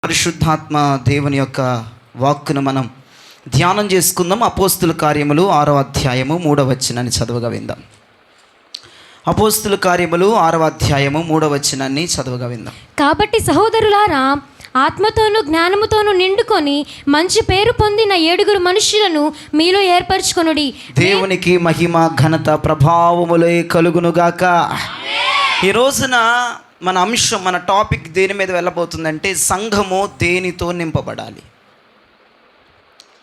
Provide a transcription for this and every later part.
పరిశుద్ధాత్మ దేవుని యొక్క వాక్కును మనం ధ్యానం చేసుకుందాం. అపోస్తుల కార్యములు 6వ అధ్యాయము 3వ వచనాన్ని చదువుగా విందాం. అపోస్తుల కార్యములు 6వ అధ్యాయము 3వ వచనాన్ని చదువుగా విందాం. కాబట్టి సహోదరులారా, ఆత్మతోనూ జ్ఞానముతోనూ నిండుకొని మంచి పేరు పొందిన 7 మనుషులను మీలో ఏర్పరచుకొనుడి. దేవునికి మహిమ ఘనత ప్రభావములే కలుగునుగాక. ఈ రోజున మన అంశం, మన టాపిక్ దేని మీద వెళ్ళబోతుందంటే సంఘము దేనితో నింపబడాలి.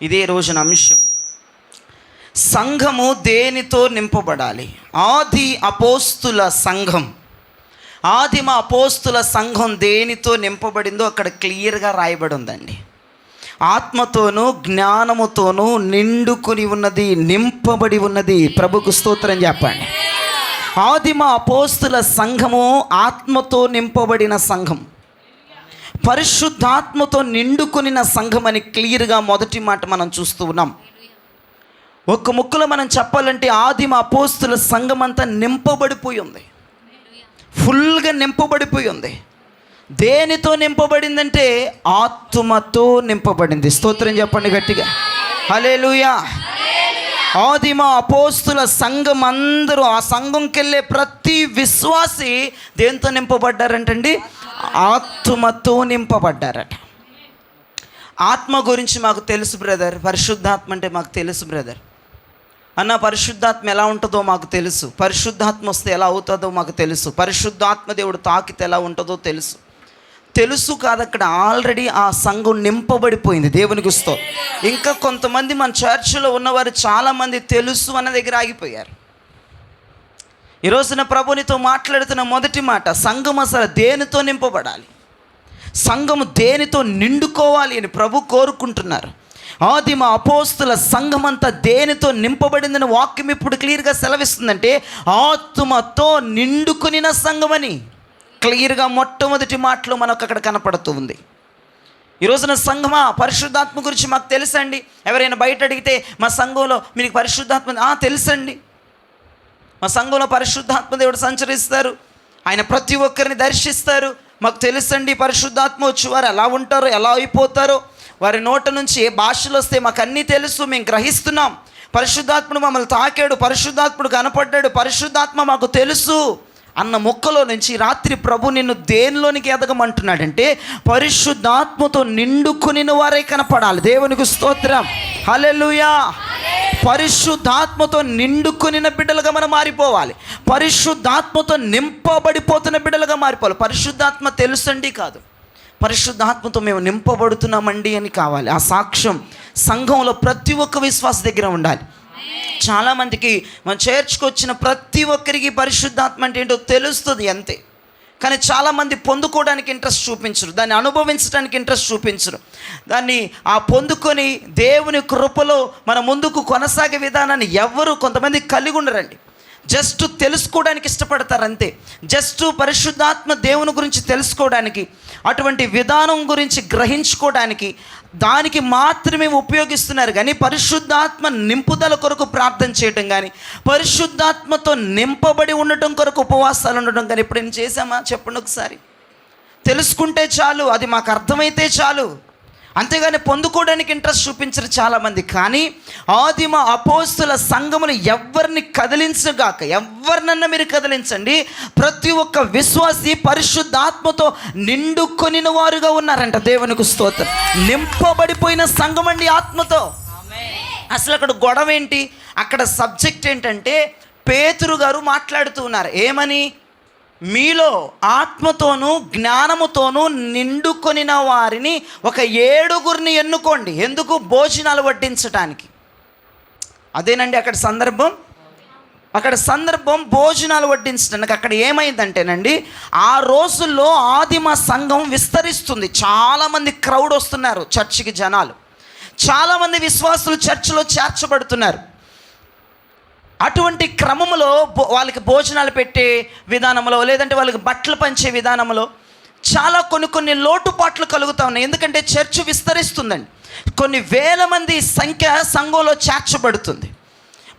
ఇదే రోజున అంశం, సంఘము దేనితో నింపబడాలి. ఆదిమ అపోస్తుల సంఘం దేనితో నింపబడిందో అక్కడ క్లియర్గా రాయబడి ఉందండి. ఆత్మతోనూ జ్ఞానముతోనూ నిండుకొని ఉన్నది, నింపబడి ఉన్నది. ప్రభుకు స్తోత్రం చెప్పండి. ఆదిమ అపోస్తుల సంఘము ఆత్మతో నింపబడిన సంఘం, పరిశుద్ధాత్మతో నిండుకొనిన సంఘం అని క్లియర్గా మొదటి మాట మనం చూస్తూ ఉన్నాం. ఒక్క ముక్కలో మనం చెప్పాలంటే ఆదిమ అపోస్తుల సంఘం అంతా నింపబడిపోయి ఉంది, ఫుల్గా నింపబడిపోయి ఉంది. దేనితో నింపబడిందంటే ఆత్మతో నింపబడింది. స్తోత్రం చెప్పండి గట్టిగా, హల్లెలూయా. ఆదిమ అపోస్తుల సంఘం అందరూ, ఆ సంఘంకి వెళ్ళే ప్రతి విశ్వాసి దేంతో నింపబడ్డారంటండి? ఆత్మతో నింపబడ్డారట. ఆత్మ గురించి మాకు తెలుసు బ్రదర్, పరిశుద్ధాత్మ అంటే మాకు తెలుసు బ్రదర్. అన్న పరిశుద్ధాత్మ ఎలా ఉంటుందో మాకు తెలుసు, పరిశుద్ధాత్మ వస్తే ఎలా అవుతుందో మాకు తెలుసు, పరిశుద్ధాత్మ దేవుడు తాకితే ఎలా ఉంటుందో తెలుసు కాదు, అక్కడ ఆల్రెడీ ఆ సంఘం నింపబడిపోయింది. దేవునికి స్తోత్రం. ఇంకా కొంతమంది మన చర్చిలో ఉన్నవారు చాలామంది తెలుసు అన్న దగ్గర ఆగిపోయారు. ఈ రోజున ప్రభునితో మాట్లాడుతున్న మొదటి మాట, సంఘం అసలు దేనితో నింపబడాలి, సంఘము దేనితో నిండుకోవాలి అని ప్రభు కోరుకుంటున్నారు. ఆదిమ అపోస్తుల సంఘం అంతా దేనితో నింపబడిందని వాక్యం ఇప్పుడు క్లియర్గా సెలవిస్తుందంటే ఆత్మతో నిండుకొనిన సంఘం అని క్లియర్గా మొట్టమొదటి మాటలో మనకు అక్కడ కనపడుతూ ఉంది. ఈ రోజున సంఘమా, పరిశుద్ధాత్మ గురించి మాకు తెలుసండి. ఎవరైనా బయట అడిగితే మా సంఘంలో మీకు పరిశుద్ధాత్మ తెలుసండి, మా సంఘంలో పరిశుద్ధాత్మ దేవుడు సంచరిస్తారు, ఆయన ప్రతి ఒక్కరిని దర్శిస్తారు, మాకు తెలుసండి. పరిశుద్ధాత్మ వచ్చి వారు ఎలా ఉంటారో, ఎలా అయిపోతారో, వారి నోట నుంచి ఏ భాషలు వస్తే మాకు అన్నీ తెలుసు, మేము గ్రహిస్తున్నాం. పరిశుద్ధాత్ముడు మమ్మల్ని తాకాడు, పరిశుద్ధాత్ముడు కనపడ్డాడు, పరిశుద్ధాత్మ మాకు తెలుసు అన్న మొక్కలో నుంచి రాత్రి ప్రభు నిన్ను దేనిలోనికి ఎదగమంటున్నాడంటే పరిశుద్ధాత్మతో నిండుకుని వారే కనపడాలి. దేవునికి స్తోత్రం, హల్లెలూయా. పరిశుద్ధాత్మతో నిండుకునిన బిడ్డలుగా మనం మారిపోవాలి, పరిశుద్ధాత్మతో నింపబడిపోతున్న బిడ్డలుగా మారిపోవాలి. పరిశుద్ధాత్మ తెలుసండి కాదు, పరిశుద్ధాత్మతో మేము నింపబడుతున్నామండి అని కావాలి. ఆ సాక్ష్యం సంఘంలో ప్రతి ఒక్క విశ్వాస దగ్గర ఉండాలి. చాలామందికి మనం చేర్చుకొచ్చిన ప్రతి ఒక్కరికి పరిశుద్ధాత్మ అంటే ఏంటో తెలుస్తుంది అంతే, కానీ చాలామంది పొందుకోవడానికి ఇంట్రెస్ట్ చూపించరు, దాన్ని అనుభవించడానికి ఇంట్రెస్ట్ చూపించరు. దాన్ని పొందుకొని దేవుని కృపలో మన ముందుకు కొనసాగే విధానాన్ని ఎవరు కొంతమంది కలిగి ఉండరండి. జస్ట్ తెలుసుకోవడానికి ఇష్టపడతారు అంతే, జస్ట్ పరిశుద్ధాత్మ దేవుని గురించి తెలుసుకోవడానికి, అటువంటి విధానం గురించి గ్రహించుకోవడానికి దానికి మాత్రమే ఉపయోగిస్తున్నారు. కానీ పరిశుద్ధాత్మ నింపుదల కొరకు ప్రార్థన చేయటం కానీ, పరిశుద్ధాత్మతో నింపబడి ఉండటం కొరకు ఉపవాసాలు ఉండటం కానీ ఎప్పుడైనా చేశామా? చెప్పండి ఒకసారి. తెలుసుకుంటే చాలు, అది మాకు అర్థమైతే చాలు, అంతేగాని పొందుకోవడానికి ఇంట్రెస్ట్ చూపించరు చాలామంది. కానీ ఆదిమ అపోస్తుల సంఘములు ఎవరిని కదిలించగాక, ఎవరినన్నా మీరు కదిలించండి, ప్రతి ఒక్క విశ్వాసి పరిశుద్ధాత్మతో నిండుకొనిన వారుగా ఉన్నారంట. దేవునికి స్తోత్రం. నింపబడిపోయిన సంఘం అండి ఆత్మతో. అసలు అక్కడ గొడవ ఏంటి? అక్కడ సబ్జెక్ట్ ఏంటంటే పేతురు గారు మాట్లాడుతూ ఉన్నారు. ఏమని? మీలో ఆత్మతోనూ జ్ఞానముతోనూ నిండుకొనిన వారిని ఒక 7 ఎన్నుకోండి. ఎందుకు? భోజనాలు వడ్డించటానికి. అదేనండి అక్కడ సందర్భం భోజనాలు వడ్డించడానికి. అక్కడ ఏమైందంటేనండి, ఆ రోజుల్లో ఆదిమ సంఘం విస్తరిస్తుంది, చాలామంది క్రౌడ్ వస్తున్నారు చర్చికి, జనాలు చాలామంది విశ్వాసులు చర్చిలో చేర్చబడుతున్నారు. అటువంటి క్రమంలో వాళ్ళకి భోజనాలు పెట్టే విధానంలో, లేదంటే వాళ్ళకి బట్టలు పంచే విధానంలో చాలా కొన్ని లోటుపాట్లు కలుగుతూ ఉన్నాయి. ఎందుకంటే చర్చ్ విస్తరిస్తుందండి, కొన్ని వేల మంది సంఖ్య సంఘంలో చేర్చబడుతుంది.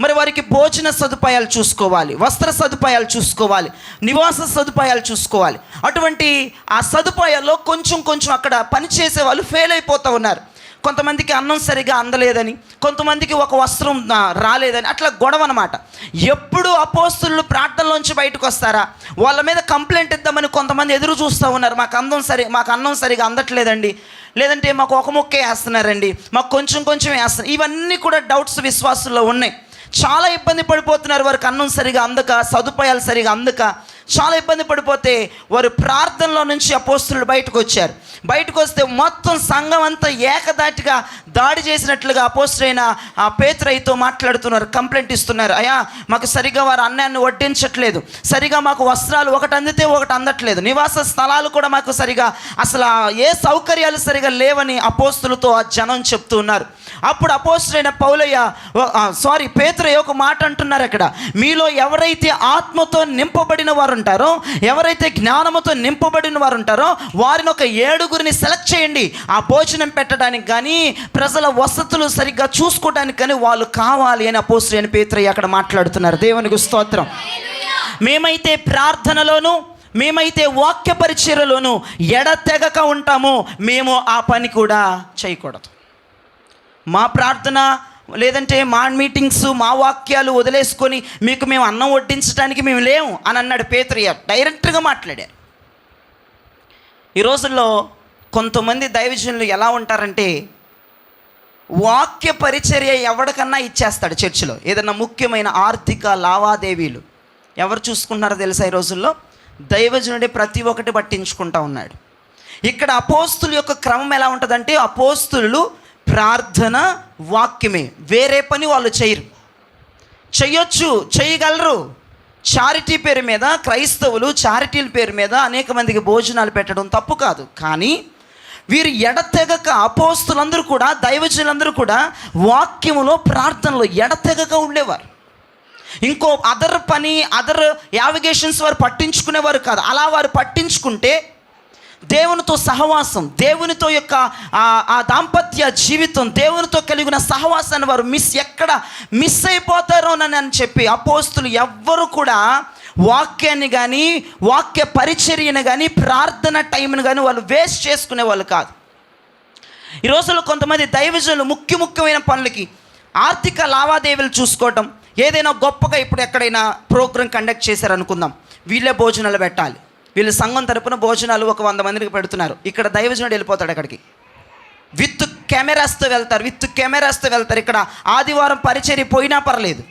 మరి వారికి భోజన సదుపాయాలు చూసుకోవాలి, వస్త్ర సదుపాయాలు చూసుకోవాలి, నివాస సదుపాయాలు చూసుకోవాలి. అటువంటి ఆ సదుపాయాల్లో కొంచెం అక్కడ పనిచేసే వాళ్ళు ఫెయిల్ అయిపోతూ ఉన్నారు. కొంతమందికి అన్నం సరిగా అందలేదని, కొంతమందికి ఒక వస్త్రం రాలేదని, అట్లా గొడవ అనమాట. ఎప్పుడు అపోస్తులు ప్రార్థనలోంచి బయటకు వస్తారా, వాళ్ళ మీద కంప్లైంట్ ఇద్దామని కొంతమంది ఎదురు చూస్తూ ఉన్నారు. మాకు అన్నం సరిగా అందట్లేదండి, లేదంటే మాకు ఒక ముక్కే వేస్తున్నారండి, మాకు కొంచెం వేస్తున్నారు. ఇవన్నీ కూడా డౌట్స్ విశ్వాసుల్లో ఉన్నాయి. చాలా ఇబ్బంది పడిపోతున్నారు. వారికి అన్నం సరిగా అందక, సదుపాయాలు సరిగా అందక చాలా ఇబ్బంది పడిపోతే వారు ప్రార్థనలో నుంచి అపోస్తులు బయటకు వచ్చారు. బయటకు వస్తే మొత్తం సంఘం అంతా ఏకదాటిగా దాడి చేసినట్లుగా అపోస్తులైన పేతురుతో మాట్లాడుతున్నారు, కంప్లైంట్ ఇస్తున్నారు. అయ్యా, మాకు సరిగా వారు అన్నాన్ని వడ్డించట్లేదు, సరిగా మాకు వస్త్రాలు ఒకటి అందితే ఒకటి అందట్లేదు, నివాస స్థలాలు కూడా మాకు సరిగా అసలు ఏ సౌకర్యాలు సరిగా లేవని అపోస్తులతో ఆ జనం చెప్తూ ఉన్నారు. అప్పుడు అపోస్తులైన పేతురు ఒక మాట అంటున్నారు అక్కడ, మీలో ఎవరైతే ఆత్మతో నింపబడిన వారు ఉంటారో, ఎవరైతే జ్ఞానముతో నింపబడిన వారు ఉంటారో వారిని ఒక 7 సెలెక్ట్ చేయండి. ఆ భోజనం పెట్టడానికి కానీ, ప్రజల వసతులు సరిగ్గా చూసుకోవడానికి కానీ వాళ్ళు కావాలి అని అపోస్తులైన పేతురు అక్కడ మాట్లాడుతున్నారు. దేవునికి స్తోత్రం. మేమైతే ప్రార్థనలోను, మేమైతే వాక్య పరిచర్యలోను ఎడతెగక ఉంటామో మేము ఆ పని కూడా చేయకూడదు. మా ప్రార్థన లేదంటే మా మీటింగ్స్, మా వాక్యాలు వదిలేసుకొని మీకు మేము అన్నం వడ్డించడానికి మేము లేము అని అన్నాడు పేతురు. డైరెక్ట్గా మాట్లాడారు. ఈ రోజుల్లో కొంతమంది దైవజనులు ఎలా ఉంటారంటే, వాక్య పరిచర్య ఎవరికన్నా ఇచ్చేస్తాడు. చర్చిలో ఏదన్నా ముఖ్యమైన ఆర్థిక లావాదేవీలు ఎవరు చూసుకుంటున్నారో తెలుసా? ఈ రోజుల్లో దైవజనుడే ప్రతి ఒక్కటి పట్టించుకుంటూ ఉన్నాడు. ఇక్కడ అపోస్తుల యొక్క క్రమం ఎలా ఉంటుందంటే, అపోస్తులు ప్రార్థన, వాక్యమే, వేరే పని వాళ్ళు చేయగలరు. చారిటీ పేరు మీద క్రైస్తవులు చారిటీల పేరు మీద అనేక మందికి భోజనాలు పెట్టడం తప్పు కాదు. కానీ వీరు ఎడతెగక, అపోస్తులందరూ కూడా, దైవజనులందరూ కూడా వాక్యములో, ప్రార్థనలో ఎడతెగక ఉండేవారు. ఇంకో అదర్ యావిగేషన్స్ వారు పట్టించుకునేవారు కాదు. అలా వారు పట్టించుకుంటే దేవునితో సహవాసం, దేవునితో యొక్క ఆ దాంపత్య జీవితం, దేవునితో కలిగిన సహవాసాన్ని వారు ఎక్కడ మిస్ అయిపోతారోనని చెప్పి అపోస్తులు ఎవ్వరు కూడా వాక్యాన్ని కానీ, వాక్య పరిచర్యను కానీ, ప్రార్థన టైంను కానీ వాళ్ళు వేస్ట్ చేసుకునే వాళ్ళు కాదు. ఈ రోజుల్లో కొంతమంది దైవజనులు ముఖ్యమైన పనులకి, ఆర్థిక లావాదేవీలు చూసుకోవటం, ఏదైనా గొప్పగా ఇప్పుడు ఎక్కడైనా ప్రోగ్రాం కండక్ట్ చేశారనుకుందాం, వీళ్ళే భోజనాలు పెట్టాలి, వీళ్ళు సంఘం తరపున భోజనాలు ఒక 100 మందికి పెడుతున్నారు. ఇక్కడ దైవజనుడు వెళ్ళిపోతాడు అక్కడికి, విత్ కెమెరాస్తో వెళ్తారు. ఇక్కడ ఆదివారం పరిచర్య పోయినా పర్లేదు,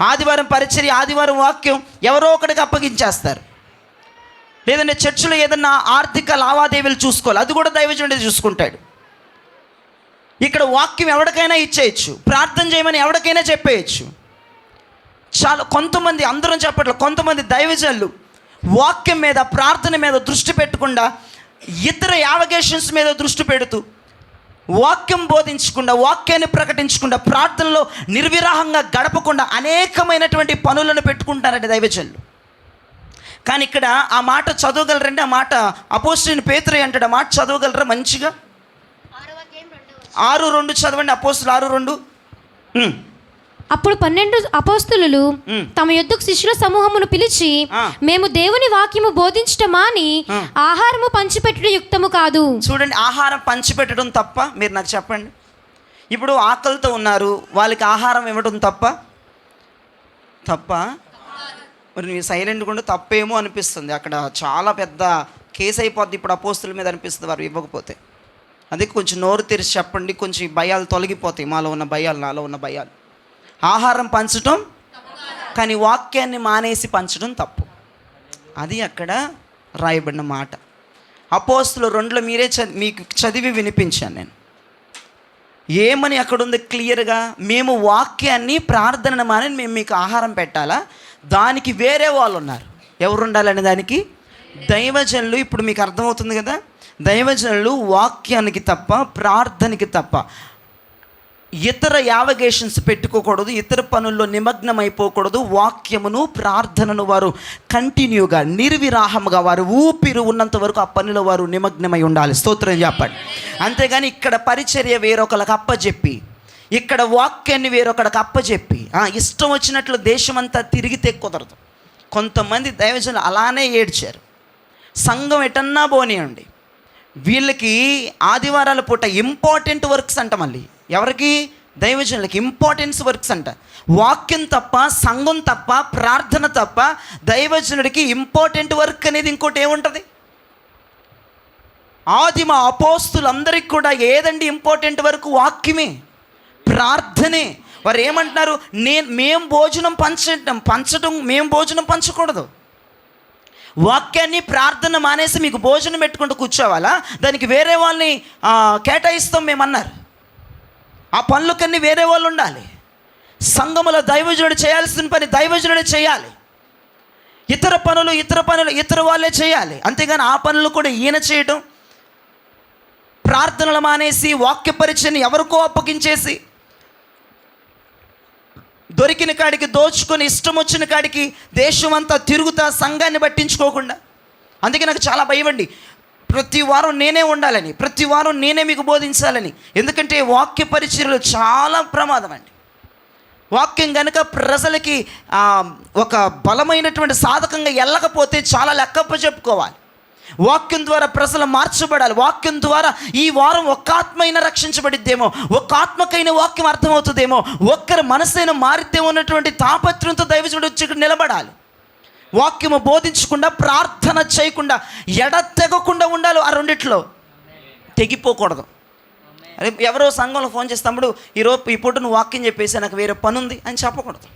ఆదివారం పరిచర్య, ఆదివారం వాక్యం ఎవరో ఒకటికి అప్పగించేస్తారు. లేదంటే చర్చిలో ఏదన్నా ఆర్థిక లావాదేవీలు చూసుకోవాలి, అది కూడా దైవజనుడే చూసుకుంటాడు. ఇక్కడ వాక్యం ఎవరికైనా ఇచ్చేయచ్చు, ప్రార్థన చేయమని ఎవరికైనా చెప్పేయచ్చు. చాలా కొంతమంది, అందరం చెప్పట్లేదు, కొంతమంది దైవజనులు వాక్యం మీద, ప్రార్థన మీద దృష్టి పెట్టకుండా ఇతర యావగేషన్స్ మీద దృష్టి పెడుతూ, వాక్యం బోధించకుండా, వాక్యాన్ని ప్రకటించకుండా, ప్రార్థనలో నిర్విరాహంగా గడపకుండా అనేకమైనటువంటి పనులను పెట్టుకుంటారండి దైవజనులు. కానీ ఇక్కడ ఆ మాట చదవగలరండి? ఆ మాట అపోస్తులైన పేతురు అంటాడు. ఆ మాట చదవగలరా మంచిగా? 6:2 చదవండి. అపోస్తులు 6:2. అప్పుడు 12 అపోస్తులు తమ యొద్దకు శిష్యుల సమూహమును పిలిచి, మేము దేవుని వాక్యము బోధించటమా అని ఆహారము పంచిపెట్టడం యుక్తము కాదు. చూడండి, ఆహారం పంచిపెట్టడం తప్ప? మీరు నాకు చెప్పండి. ఇప్పుడు ఆకలితో ఉన్నారు, వాళ్ళకి ఆహారం ఇవ్వడం తప్ప? మరి మీరు సైలెంట్గా ఉంటే తప్పేమో అనిపిస్తుంది. అక్కడ చాలా పెద్ద కేసు అయిపోద్ది ఇప్పుడు అపోస్తుల మీద అనిపిస్తుంది వారు ఇవ్వకపోతే. అదే కొంచెం నోరు తెరిచి చెప్పండి, కొంచెం భయాలు తొలగిపోతాయి, మాలో ఉన్న భయాలు, నాలో ఉన్న భయాలు. ఆహారం పంచడం, కానీ వాక్యాన్ని మానేసి పంచడం తప్పు. అది అక్కడ రాయబడిన మాట. అపోస్తులు 2లో మీరే మీకు చదివి వినిపించాను నేను. ఏమని అక్కడ ఉంది క్లియర్గా? మేము వాక్యాన్ని, ప్రార్థనను మాని మేము మీకు ఆహారం పెట్టాలా? దానికి వేరే వాళ్ళు ఉన్నారు. ఎవరు ఉండాలని దానికి? దైవజనులు. ఇప్పుడు మీకు అర్థమవుతుంది కదా, దైవజనులు వాక్యానికి తప్ప, ప్రార్థనకి తప్ప ఇతర యావగేషన్స్ పెట్టుకోకూడదు, ఇతర పనుల్లో నిమగ్నం అయిపోకూడదు. వాక్యమును, ప్రార్థనను వారు కంటిన్యూగా, నిర్విరాహముగా, వారు ఊపిరి ఉన్నంత వరకు ఆ పనిలో వారు నిమగ్నమై ఉండాలి. స్తోత్రం చెప్పండి. అంతేగాని ఇక్కడ పరిచర్య వేరొకరికి అప్పచెప్పి, ఇక్కడ వాక్యాన్ని వేరొకడికి అప్పచెప్పి ఇష్టం వచ్చినట్లు దేశమంతా తిరిగితే కుదరదు. కొంతమంది దైవజనులు అలానే ఏడ్చారు. సంఘం ఎటన్నా పోనీయండి, వీళ్ళకి ఆదివారాల పూట ఇంపార్టెంట్ వర్క్స్ అంట. మళ్ళీ ఎవరికి? దైవజనులకి ఇంపార్టెన్స్ వర్క్స్ అంట. వాక్యం తప్ప, సంఘం తప్ప, ప్రార్థన తప్ప దైవజనుడికి ఇంపార్టెంట్ వర్క్ అనేది ఇంకోటి ఏముంటుంది? ఆదిమ అపోస్తులందరికీ కూడా ఏదండి ఇంపార్టెంట్ వర్క్? వాక్యమే, ప్రార్థనే. వారు ఏమంటున్నారు? మేము భోజనం పంచకూడదు. వాక్యాన్ని, ప్రార్థన మానేసి మీకు భోజనం పెట్టుకుంటూ కూర్చోవాలా? దానికి వేరే వాళ్ళని కేటాయిస్తాం మేమన్నారు. ఆ పనులకన్నీ వేరే వాళ్ళు ఉండాలి. సంఘములో దైవజనుడు చేయాల్సిన పని దైవజనుడే చేయాలి. ఇతర పనులు ఇతర వాళ్ళే చేయాలి. అంతేగాని ఆ పనులు కూడా ఈయన చేయడం, ప్రార్థనలు మానేసి వాక్య పరిచయని ఎవరికో అప్పగించేసి దొరికిన కాడికి దోచుకొని ఇష్టం వచ్చిన కాడికి దేశం అంతా తిరుగుతా సంఘాన్ని పట్టించుకోకుండా. అందుకే నాకు చాలా భయమండి. ప్రతి వారం నేనే ఉండాలని, ప్రతి వారం నేనే మీకు బోధించాలని. ఎందుకంటే వాక్య పరిచర్యలు చాలా ప్రమాదం అండి. వాక్యం కనుక ప్రజలకి ఒక బలమైనటువంటి సాధకంగా వెళ్ళకపోతే చాలా లెక్కప్ప చెప్పుకోవాలి. వాక్యం ద్వారా ప్రజలు మార్చబడాలి. వాక్యం ద్వారా ఈ వారం ఒక్క ఆత్మైనా రక్షించబడిద్దేమో, ఒక్క ఆత్మకైన వాక్యం అర్థమవుతుందేమో, ఒక్కరి మనసైనా మారిద్దేమో అన్నటువంటి తాపత్రంతో దైవజనుడు వచ్చి నిలబడాలి. వాక్యము బోధించకుండా, ప్రార్థన చేయకుండా, ఎడతెగకుండా ఉండాలి. ఆ రెండిట్లో తెగిపోకూడదు. అరే ఎవరో సంఘంలో ఫోన్ చేస్తాడు, ఈ పూట నువ్వు వాక్యం చెప్పేసి నాకు వేరే పని ఉంది అని చెప్పకూడదు.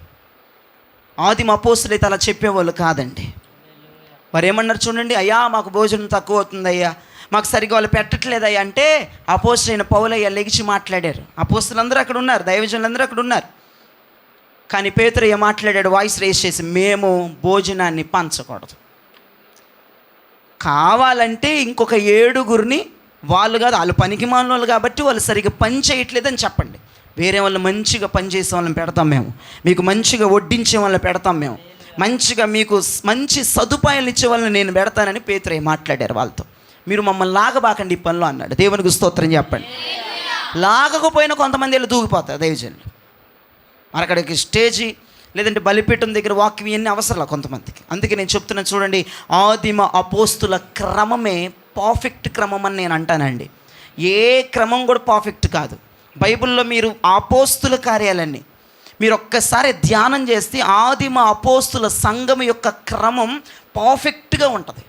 ఆదిమ అపోస్తులు అయితే అలా చెప్పేవాళ్ళు కాదండి. వారు ఏమన్నారు చూడండి, అయ్యా మాకు భోజనం తక్కువ అవుతుంది అయ్యా, మాకు సరిగ్గా వాళ్ళు పెట్టట్లేదయ్యా అంటే అపోస్తులైన పౌలయ్య లెగిచి మాట్లాడారు. అపోస్తులందరూ అక్కడ ఉన్నారు, దైవజనులందరూ అక్కడ ఉన్నారు. కానీ పేతురయ్య మాట్లాడాడు, వాయిస్ రేస్ చేసి, మేము భోజనాన్ని పంచకూడదు. కావాలంటే ఇంకొక 7 వాళ్ళు కాదు, వాళ్ళు పనికి మాలిన వాళ్ళు కాబట్టి వాళ్ళు సరిగ్గా పని చేయట్లేదని చెప్పండి. వేరే వాళ్ళు మంచిగా పని చేసే వాళ్ళని పెడతాం మేము, మీకు మంచిగా వడ్డించే వాళ్ళని పెడతాం మేము, మంచిగా మీకు మంచి సదుపాయాలు ఇచ్చే వాళ్ళని నేను పెడతానని పేతురయ్య మాట్లాడారు వాళ్ళతో. మీరు మమ్మల్ని లాగబాకండి ఈ పనిలో అన్నాడు. దేవునికి స్తోత్రం చెప్పండి. లాగకపోయినా కొంతమంది వెళ్ళి దూకిపోతారు దైవజనులు. మరి అక్కడికి స్టేజీ లేదంటే బలిపీఠం దగ్గర వాక్యం ఇవన్నీ అవసరాలు కొంతమందికి. అందుకే నేను చెప్తున్నాను చూడండి, ఆదిమ అపోస్తుల క్రమమే పర్ఫెక్ట్ క్రమం అని నేను అంటానండి. ఏ క్రమం కూడా పర్ఫెక్ట్ కాదు. బైబిల్లో మీరు అపోస్తుల కార్యాలన్నీ మీరు ఒక్కసారి ధ్యానం చేస్తే ఆదిమ అపోస్తుల సంఘం యొక్క క్రమం పర్ఫెక్ట్గా ఉంటుంది.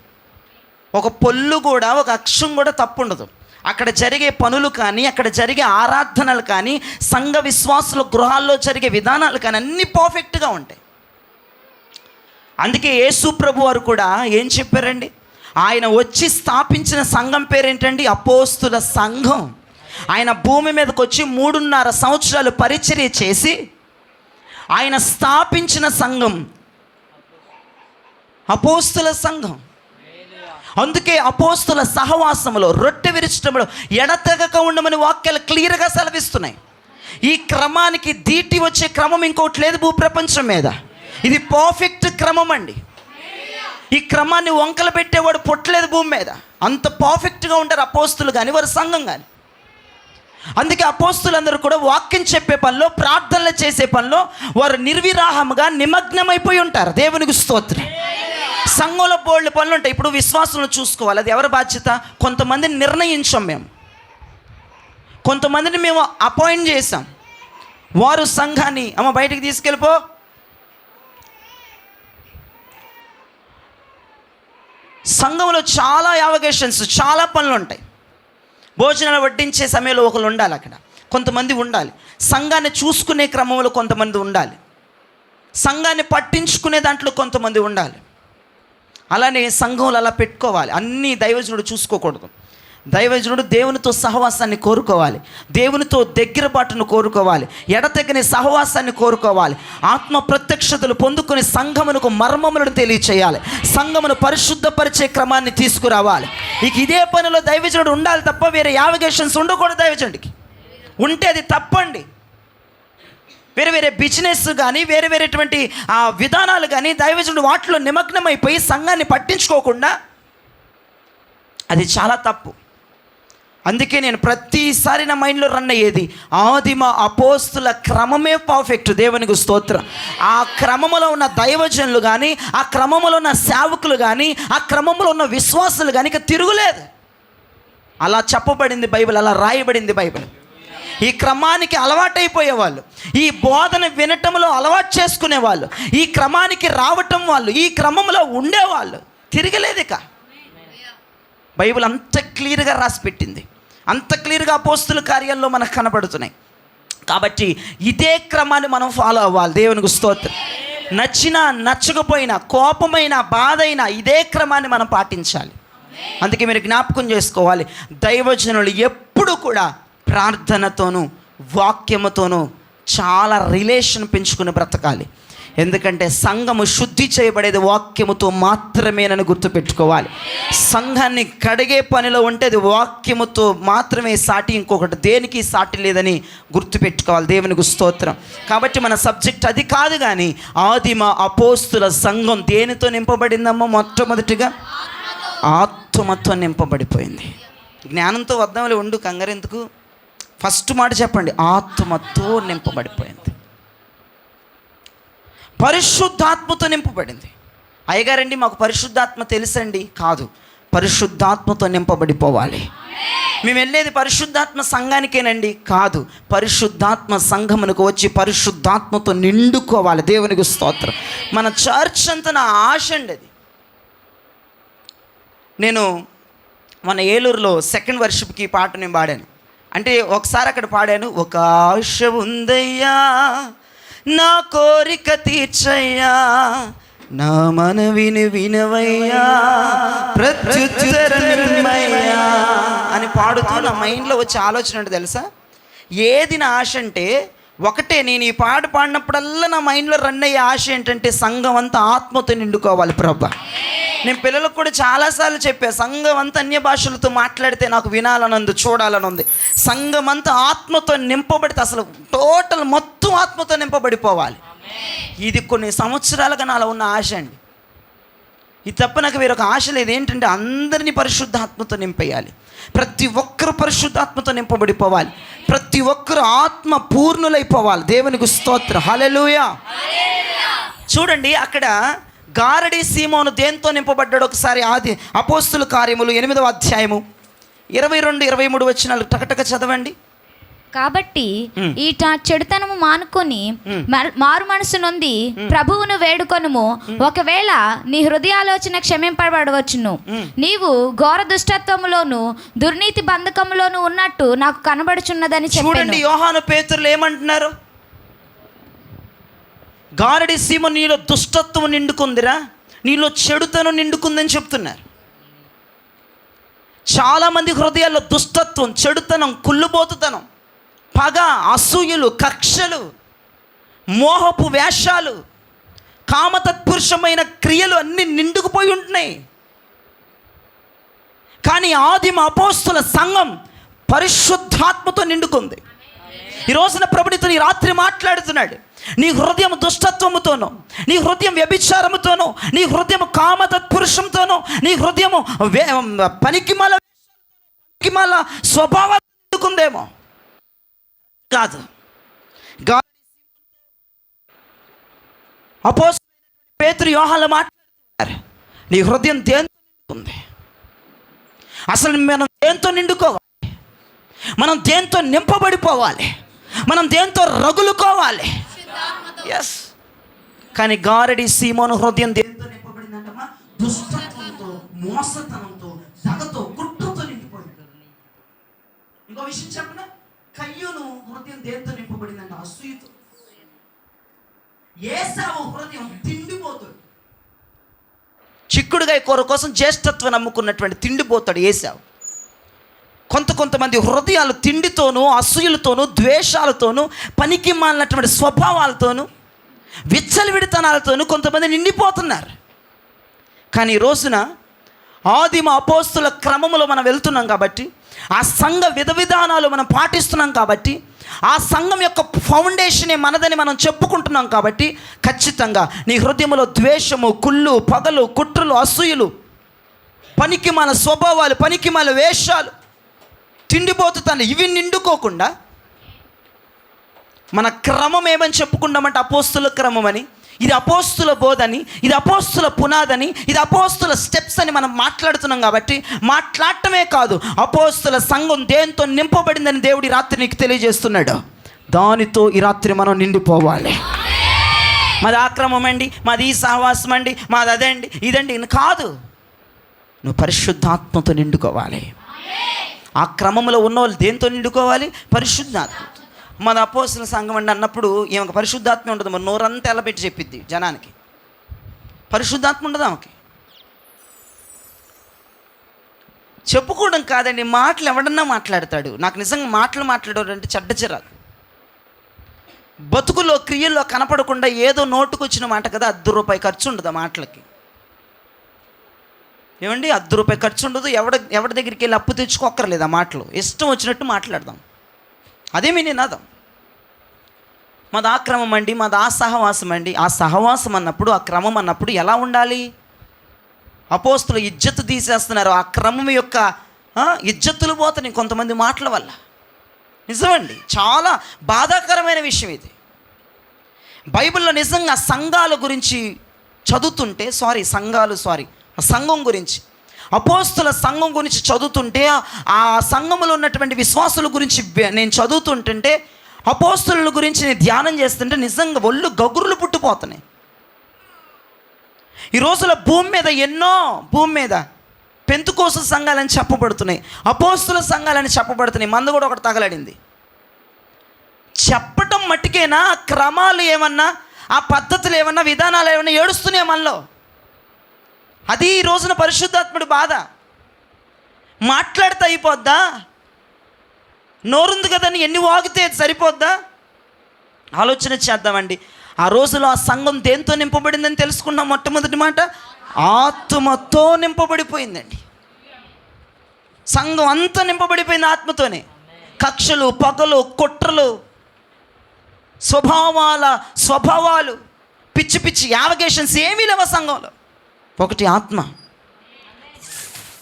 ఒక పొల్లు కూడా, ఒక అక్షరం కూడా తప్పు ఉండదు. అక్కడ జరిగే పనులు కానీ, అక్కడ జరిగే ఆరాధనలు కానీ, సంఘ విశ్వాసుల గృహాల్లో జరిగే విధానాలు కానీ అన్నీ పర్ఫెక్ట్గా ఉంటాయి. అందుకే యేసు ప్రభు వారు కూడా ఏం చెప్పారండి? ఆయన వచ్చి స్థాపించిన సంఘం పేరేంటండి? అపోస్తుల సంఘం. ఆయన భూమి మీదకి వచ్చి 3.5 సంవత్సరాలు పరిచర్య చేసి ఆయన స్థాపించిన సంఘం అపోస్తుల సంఘం. అందుకే అపోస్తుల సహవాసములో, రొట్టె విరచడంలో ఎడతెగక ఉండమని వాక్యాలు క్లియర్గా సెలవిస్తున్నాయి. ఈ క్రమానికి దీటి వచ్చే క్రమం ఇంకోటి లేదు భూప్రపంచం మీద. ఇది పర్ఫెక్ట్ క్రమం అండి. ఈ క్రమాన్ని వంకలు పెట్టేవాడు పుట్టలేదు భూమి మీద. అంత పర్ఫెక్ట్గా ఉంటారు అపోస్తులు కానీ, వారి సంఘం కానీ. అందుకే అపోస్తులందరూ కూడా వాక్యం చెప్పే పనిలో, ప్రార్థనలు చేసే పనిలో వారు నిర్విరాహముగా నిమగ్నమైపోయి ఉంటారు. దేవునికి స్తోత్రం. సంఘంలో బోల్డ్ పనులు ఉంటాయి. ఇప్పుడు విశ్వాసులను చూసుకోవాలి, అది ఎవరి బాధ్యత? కొంతమందిని నిర్ణయించాం మేము, కొంతమందిని మేము అపాయింట్ చేసాం. వారు సంఘాన్ని బయటికి తీసుకెళ్ళిపో, సంఘంలో చాలా యావగేషన్స్, చాలా పనులు ఉంటాయి. భోజనాలు వడ్డించే సమయంలో ఒకరు ఉండాలి, అక్కడ కొంతమంది ఉండాలి. సంఘాన్ని చూసుకునే క్రమంలో కొంతమంది ఉండాలి, సంఘాన్ని పట్టించుకునే దాంట్లో కొంతమంది ఉండాలి. అలానే సంఘంలో అలా పెట్టుకోవాలి. అన్నీ దైవజనుడు చూసుకోకూడదు. దైవజనుడు దేవునితో సహవాసాన్ని కోరుకోవాలి, దేవునితో దగ్గర బాటును కోరుకోవాలి, ఎడతెగని సహవాసాన్ని కోరుకోవాలి, ఆత్మ ప్రత్యక్షతలు పొందుకొని సంఘమునకు మర్మములను తెలియచేయాలి, సంఘమును పరిశుద్ధపరిచే క్రమాన్ని తీసుకురావాలి. ఇక ఇదే పనిలో దైవజనుడు ఉండాలి తప్ప వేరే యావిగేషన్స్ ఉండకూడదు. దైవజనుడికి ఉంటే అది తప్పండి. వేరే వేరే బిజినెస్ కానీ, వేరే వేరేటువంటి విధానాలు కానీ దైవజనుడు వాటిలో నిమగ్నమైపోయి సంఘాన్ని పట్టించుకోకుండా, అది చాలా తప్పు. అందుకే నేను ప్రతిసారి నా మైండ్లో రన్ అయ్యేది ఆదిమ అపోస్తుల క్రమమే పర్ఫెక్ట్. దేవునికి స్తోత్రం. ఆ క్రమములో ఉన్న దైవజనులు కానీ, ఆ క్రమములో ఉన్న సేవకులు కానీ, ఆ క్రమంలో ఉన్న విశ్వాసులు కానీ ఇక తిరుగులేదు. అలా చెప్పబడింది బైబిల్, అలా రాయబడింది బైబిల్. ఈ క్రమానికి అలవాటైపోయేవాళ్ళు, ఈ బోధన వినటంలో అలవాటు చేసుకునేవాళ్ళు, ఈ క్రమానికి రావటం వాళ్ళు, ఈ క్రమంలో ఉండేవాళ్ళు తిరగలేదు. ఇక బైబిల్ అంత క్లియర్గా రాసి పెట్టింది, అంత క్లియర్గా అపోస్తుల కార్యాల్లో మనకు కనబడుతున్నాయి. కాబట్టి ఇదే క్రమాన్ని మనం ఫాలో అవ్వాలి. దేవునికి స్తోత్రం. నచ్చినా నచ్చకపోయినా, కోపమైన బాధ అయినా ఇదే క్రమాన్ని మనం పాటించాలి. అందుకే మీరు జ్ఞాపకం చేసుకోవాలి, దైవజనులు ఎప్పుడు కూడా ప్రార్థనతోనూ వాక్యముతోనూ చాలా రిలేషన్ పెంచుకుని బ్రతకాలి. ఎందుకంటే సంఘము శుద్ధి చేయబడేది వాక్యముతో మాత్రమేనని గుర్తుపెట్టుకోవాలి. సంఘాన్ని కడిగే పనిలో ఉంటే అది వాక్యముతో మాత్రమే సాటి, ఇంకొకటి దేనికి సాటి లేదని గుర్తుపెట్టుకోవాలి. దేవునికి స్తోత్రం. కాబట్టి మన సబ్జెక్ట్ అది కాదు, కానీ ఆదిమ అపోస్తుల సంఘం దేనితో నింపబడిందమ్మో? మొట్టమొదటిగా ఆత్మతో నింపబడిపోయింది. జ్ఞానంతో వద్దాంలే, ఉండు కంగారెందుకు. ఫస్ట్ మాట చెప్పండి, ఆత్మతో నింపబడిపోయింది. పరిశుద్ధాత్మతో నింపబడింది. అయ్యగారండి మాకు పరిశుద్ధాత్మ తెలుసండి, కాదు, పరిశుద్ధాత్మతో నింపబడిపోవాలి. మేము వెళ్ళేది పరిశుద్ధాత్మ సంఘానికేనండి, కాదు, పరిశుద్ధాత్మ సంఘమునకు వచ్చి పరిశుద్ధాత్మతో నిండుకోవాలి. దేవునికి స్తోత్రం. మన చర్చ్ అంతా నా ఆశ అండి అది. నేను మన ఏలూరులో సెకండ్ వర్షిప్కి పాట నేను పాడాను. అంటే ఒకసారి అక్కడ పాడాను, ఒక ఆశ ఉందయ్యా నా కోరిక తీర్చయ్యా, నా మనవిని వినవయ్యా ప్రత్యుత్తరమయ్యా అని పాడుతూ నా మైండ్లో వచ్చే ఆలోచన అంటే తెలుసా, ఏది నా ఆశ అంటే ఒకటే, నేను ఈ పాట పాడినప్పుడల్లా నా మైండ్లో రన్ అయ్యే ఆశ ఏంటంటే సంఘం అంతా ఆత్మతో నిండుకోవాలి ప్రభా. నేను పిల్లలకు కూడా చాలాసార్లు చెప్పాను, సంఘం అంతా అన్య భాషలతో మాట్లాడితే నాకు వినాలని ఉంది, చూడాలని ఉంది. సంఘం అంతా ఆత్మతో నింపబడితే అసలు టోటల్ మొత్తం ఆత్మతో నింపబడిపోవాలి. ఇది కొన్ని సంవత్సరాలుగా నాలో ఉన్న ఆశ అండి. ఇది తప్ప నాకు వేరొక ఆశ లేదు. ఏంటంటే అందరినీ పరిశుద్ధాత్మతో నింపేయాలి. ప్రతి ఒక్కరు పరిశుద్ధాత్మతో నింపబడిపోవాలి. ప్రతి ఒక్కరు ఆత్మ పూర్ణులైపోవాలి. దేవునికి స్తోత్రం. హల్లెలూయా. చూడండి, అక్కడ గారడి సీమోను దేంతో నింపబడ్డాడు? ఒకసారి ఆది అపోస్తుల కార్యములు 8వ అధ్యాయము 22-23 వచనాలు టకటక చదవండి. కాబట్టి ఈ చెడుతనము మానుకొని మారు మనసు నొంది ప్రభువును వేడుకొనుము. ఒకవేళ నీ హృదయాలోచన క్షమింపబడవచ్చును. నీవు ఘోర దుష్టత్వములోను దుర్నీతి బంధకములోను ఉన్నట్టు నాకు కనబడుచున్నదని చెప్పాను. చూడండి, యోహాను పేతురులు ఏమంటున్నారు? గారడి సీమ నీలో దుష్టత్వం నిండుకుందిరా, నీలో చెడుతనం నిండుకుందని చెప్తున్నారు. చాలామంది హృదయాల్లో దుష్టత్వం, చెడుతనం, కుళ్ళుబోతుతనం, పగ, అసూయలు, కక్షలు, మోహపు వేషాలు, కామతత్పురుషమైన క్రియలు అన్నీ నిండుకుపోయి ఉంటున్నాయి. కానీ ఆదిమ అపోస్తుల సంఘం పరిశుద్ధాత్మతో నిండుకుంది. ఈ రోజున ప్రభునితో ఈ రాత్రి మాట్లాడుతున్నాడు. నీ హృదయం దుష్టత్వముతోనో, నీ హృదయం వ్యభిచారముతోనో, నీ హృదయం కామతత్పురుషంతోనో, నీ హృదయము పనికిమాల స్వభావం నిండుకుందేమో. కాదు, అపోస్తలుడైన పేతురు యోహాను మాట్లాడుతున్నారు, నీ హృదయం దేంతో నిండుకుంది? అసలు మనం దేంతో నిండుకోవాలి? మనం దేంతో నింపబడిపోవాలి? మనం దేంతో రగులుకోవాలి? ఎస్. కానీ గారడి సీమోను హృదయం దేంతో నింపబడిందంటమ్మా? దుష్టత్వంతో, మోసతనంతో, దగతో, కుట్రతో నిండిపోయింది. ఇంకో విషయం చెప్పిన, కయ్యూను హృదయం దేంతో నింపబడిందంట? అసూయతో. ఏశావు హృదయం తిండిపోతాడు. చిక్కుడుగాయ కూర కోసం జ్యేష్ఠత్వం నమ్ముకున్నటువంటి తిండిపోతాడు ఏశావు. కొంతమంది హృదయాలు తిండితోనూ, అసూయలతోనూ, ద్వేషాలతోనూ, పనికి మాలినటువంటి స్వభావాలతోనూ, విచ్చలవిడితనాలతోనూ కొంతమంది నిండిపోతున్నారు. కానీ ఈ రోజున ఆదిమ అపోస్తుల క్రమములో మనం వెళ్తున్నాం కాబట్టి, ఆ సంఘ విధానాలు మనం పాటిస్తున్నాం కాబట్టి, ఆ సంఘం యొక్క ఫౌండేషనే మనదని మనం చెప్పుకుంటున్నాం కాబట్టి, ఖచ్చితంగా నీ హృదయంలో ద్వేషము, కుళ్ళు, పగలు, కుట్రలు, అసూయలు, పనికిమాల స్వభావాలు, పనికిమాల వేషాలు, తిండిపోతుంది ఇవి నిండుకోకుండా మన క్రమం ఏమని చెప్పుకుంటామంటే అపోస్తుల క్రమం అని, ఇది అపోస్తుల బోధని, ఇది అపోస్తుల పునాదని, ఇది అపోస్తుల స్టెప్స్ అని మనం మాట్లాడుతున్నాం. కాబట్టి మాట్లాడటమే కాదు, అపోస్తుల సంఘం దేంతో నింపబడిందని దేవుడి రాత్రి నీకు తెలియజేస్తున్నాడు. దానితో ఈ రాత్రి మనం నిండిపోవాలి. మాది ఆ క్రమం అండి, మాది ఈ సహవాసం అండి, మాది అదండి ఇదండి కాదు. నువ్వు పరిశుద్ధాత్మతో నిండుకోవాలి. ఆ క్రమంలో ఉన్న వాళ్ళు దేంతో నిండుకోవాలి? పరిశుద్ధాత్మ. మన అపోస్తుల సంఘం అండి అన్నప్పుడు ఈమెకు పరిశుద్ధాత్మ ఉండదు. మరి నోరంతా ఎలబెట్టి చెప్పిద్ది జనానికి. పరిశుద్ధాత్మ ఉండదు ఆమెకి. చెప్పుకోవడం కాదండి, మాటలు ఎవడన్నా మాట్లాడతాడు. నాకు నిజంగా మాటలు మాట్లాడారంటే చెడ్డ చిరాకు. బతుకులో క్రియల్లో కనపడకుండా ఏదో నోటుకొచ్చిన మాట కదా, ₹10 ఖర్చు ఉండదు ఆ మాటలకి. ఏమండి, ₹10 ఖర్చు ఉండదు. ఎవడి దగ్గరికి వెళ్ళి అప్పు తెచ్చుకోక్కర్లేదు. ఆ మాటలు ఇష్టం వచ్చినట్టు మాట్లాడదాం. అదే మీ నినాదం. మాది ఆ క్రమం అండి, మాది ఆ సహవాసం అండి. ఆ సహవాసం అన్నప్పుడు, ఆ క్రమం అన్నప్పుడు ఎలా ఉండాలి? అపోస్తులు ఇజ్జతు తీసేస్తున్నారు. ఆ క్రమం యొక్క ఇజ్జతులు పోతున్నాయి కొంతమంది మాటల వల్ల. నిజమండి, చాలా బాధాకరమైన విషయం ఇది. బైబిల్లో నిజంగా సంఘాల గురించి చదువుతుంటే సంఘం గురించి, అపోస్తుల సంఘం గురించి చదువుతుంటే, ఆ సంఘంలో ఉన్నటువంటి విశ్వాసుల గురించి నేను చదువుతుంటుంటే, అపోస్తుల గురించి నేను ధ్యానం చేస్తుంటే నిజంగా ఒళ్ళు గగురులు పుట్టిపోతున్నాయి. ఈ రోజుల భూమి మీద పెంతుకోసు సంఘాలని చెప్పబడుతున్నాయి, అపోస్తుల సంఘాలని చెప్పబడుతున్నాయి. మందు కూడా ఒకటి తగలడింది. చెప్పటం మట్టుకేనా? క్రమాలు ఏమన్నా, ఆ పద్ధతులు ఏమన్నా, విధానాలు ఏమన్నా ఏడుస్తున్నాయి మనలో. అది ఈ రోజున పరిశుద్ధాత్ముడి బాధ. మాట్లాడితే అయిపోద్దా? నోరుంది కదని ఎన్ని వాగితే సరిపోద్దా? ఆలోచన చేద్దామండి. ఆ రోజులో ఆ సంఘం దేంతో నింపబడిందని తెలుసుకున్నాం. మొట్టమొదటి మాట, ఆత్మతో నింపబడిపోయిందండి. సంఘం అంతా నింపబడిపోయింది ఆత్మతోనే. కక్షలు, పగలు, కుట్రలు, స్వభావాలు, పిచ్చి పిచ్చి యావగేషన్స్ ఏమీ లేవు సంఘంలో. ఒకటి ఆత్మ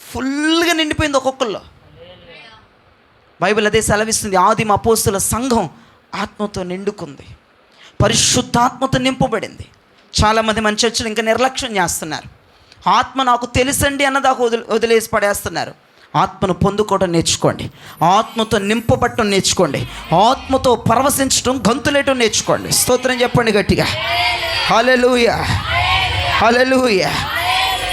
ఫుల్గా నిండిపోయింది ఒక్కొక్కల్లో. బైబిల్ అదే సెలవిస్తుంది. ఆదిమ అపోస్తుల సంఘం ఆత్మతో నిండుకుంది, పరిశుద్ధాత్మతో నింపబడింది. చాలామంది మన చర్చలు ఇంకా నిర్లక్ష్యం చేస్తున్నారు. ఆత్మ నాకు తెలుసండి అన్నదాకా వదిలేసి పడేస్తున్నారు. ఆత్మను పొందుకోవడం నేర్చుకోండి, ఆత్మతో నింపబట్టడం నేర్చుకోండి, ఆత్మతో పరవశించడం, గంతులేయటం నేర్చుకోండి. స్తోత్రం చెప్పండి గట్టిగా. హల్లెలూయా, హల్లెలూయా.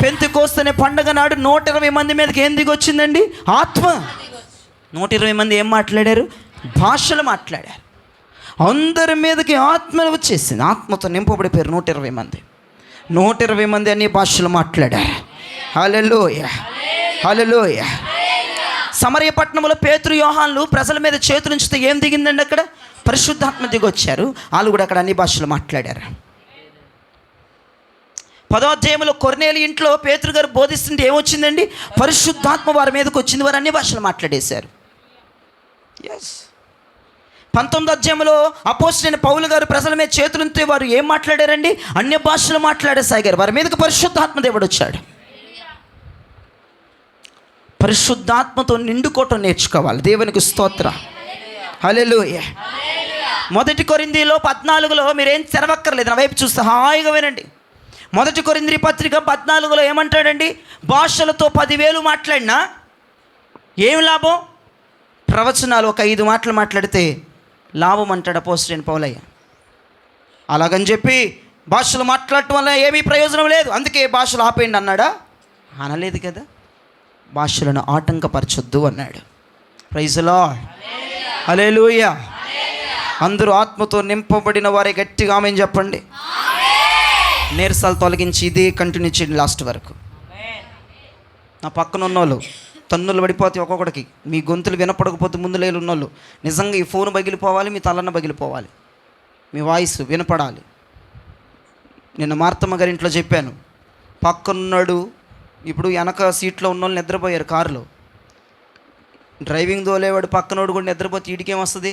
పెంతెకోస్తేనే పండగ నాడు 120 మంది మీదకి ఏం దిగి వచ్చిందండి? ఆత్మ. 120 మంది ఏం మాట్లాడారు? భాషలు మాట్లాడారు. అందరి మీదకి ఆత్మ వచ్చేసింది. ఆత్మతో నింపబడిపోయారు 120 మంది. 120 మంది అన్ని భాషలు మాట్లాడారు. హల్లెలూయా, హల్లెలూయా. సమరయ పట్టణంలో పేతురు, యోహాన్లు ప్రజల మీద చేతులు ఉంచితే ఏం దిగిందండి? అక్కడ పరిశుద్ధాత్మ దిగొచ్చారు. వాళ్ళు కూడా అక్కడ అన్ని భాషలు మాట్లాడారు. 10వ అధ్యాయంలో కొర్నేలి ఇంట్లో పేతురు గారు బోధిస్తుంటే ఏమొచ్చిందండి? పరిశుద్ధాత్మ వారి మీదకి వచ్చింది. వారు అన్ని భాషలు మాట్లాడేశారు. ఎస్. 19వ అధ్యాయంలో అపోస్తలుడైన పౌలు గారు ప్రజల మీద చేతులుంటే వారు ఏం మాట్లాడారండి? అన్య భాషలు మాట్లాడేసాగారు. వారి మీదకి పరిశుద్ధాత్మ దేవుడు వచ్చాడు. పరిశుద్ధాత్మతో నిండుకోవటం నేర్చుకోవాలి. దేవునికి స్తోత్రం. హల్లెలూయా. 1 కొరింథీలో 14లో మీరేం తెరవక్కర్లేదు, నా వైపు చూస్తే హాయిగా వినండి. 1 కొరింథీ పత్రిక 14లో ఏమంటాడండి? భాషలతో 10,000 మాట్లాడినా ఏం లాభం? ప్రవచనాలు ఒక 5 మాటలు మాట్లాడితే లాభం అంటాడు అపోస్తలుడైన పౌలయ్య. అలాగని చెప్పి భాషలు మాట్లాడటం వల్ల ఏమీ ప్రయోజనం లేదు, అందుకే భాషలు ఆపేయండి అన్నాడా? అనలేదు కదా. భాషలను ఆటంకపరచొద్దు అన్నాడు. ప్రైజ్ ది లార్డ్, హల్లెలూయా. అందరూ ఆత్మతో నింపబడిన వారే గట్టిగా ఆమేన్ చెప్పండి. నీరసాలు తొలగించి ఇదే కంటిన్యూ చేయండి లాస్ట్ వరకు. నా పక్కన ఉన్నోళ్ళు తన్నులు పడిపోతే ఒక్కొక్కడికి, మీ గొంతులు వినపడకపోతే ముందు లేలు ఉన్నోళ్ళు నిజంగా ఈ ఫోన్ పగిలిపోవాలి, మీ తలన్న పగిలిపోవాలి, మీ వాయిస్ వినపడాలి. నిన్న మార్తమ్మ గారి ఇంట్లో చెప్పాను, పక్కనున్నాడు ఇప్పుడు వెనక సీట్లో ఉన్నోళ్ళు నిద్రపోయారు కారులో. డ్రైవింగ్ దోలేవాడు పక్కనోడు కూడా నిద్రపోతే వీడికేం వస్తుంది?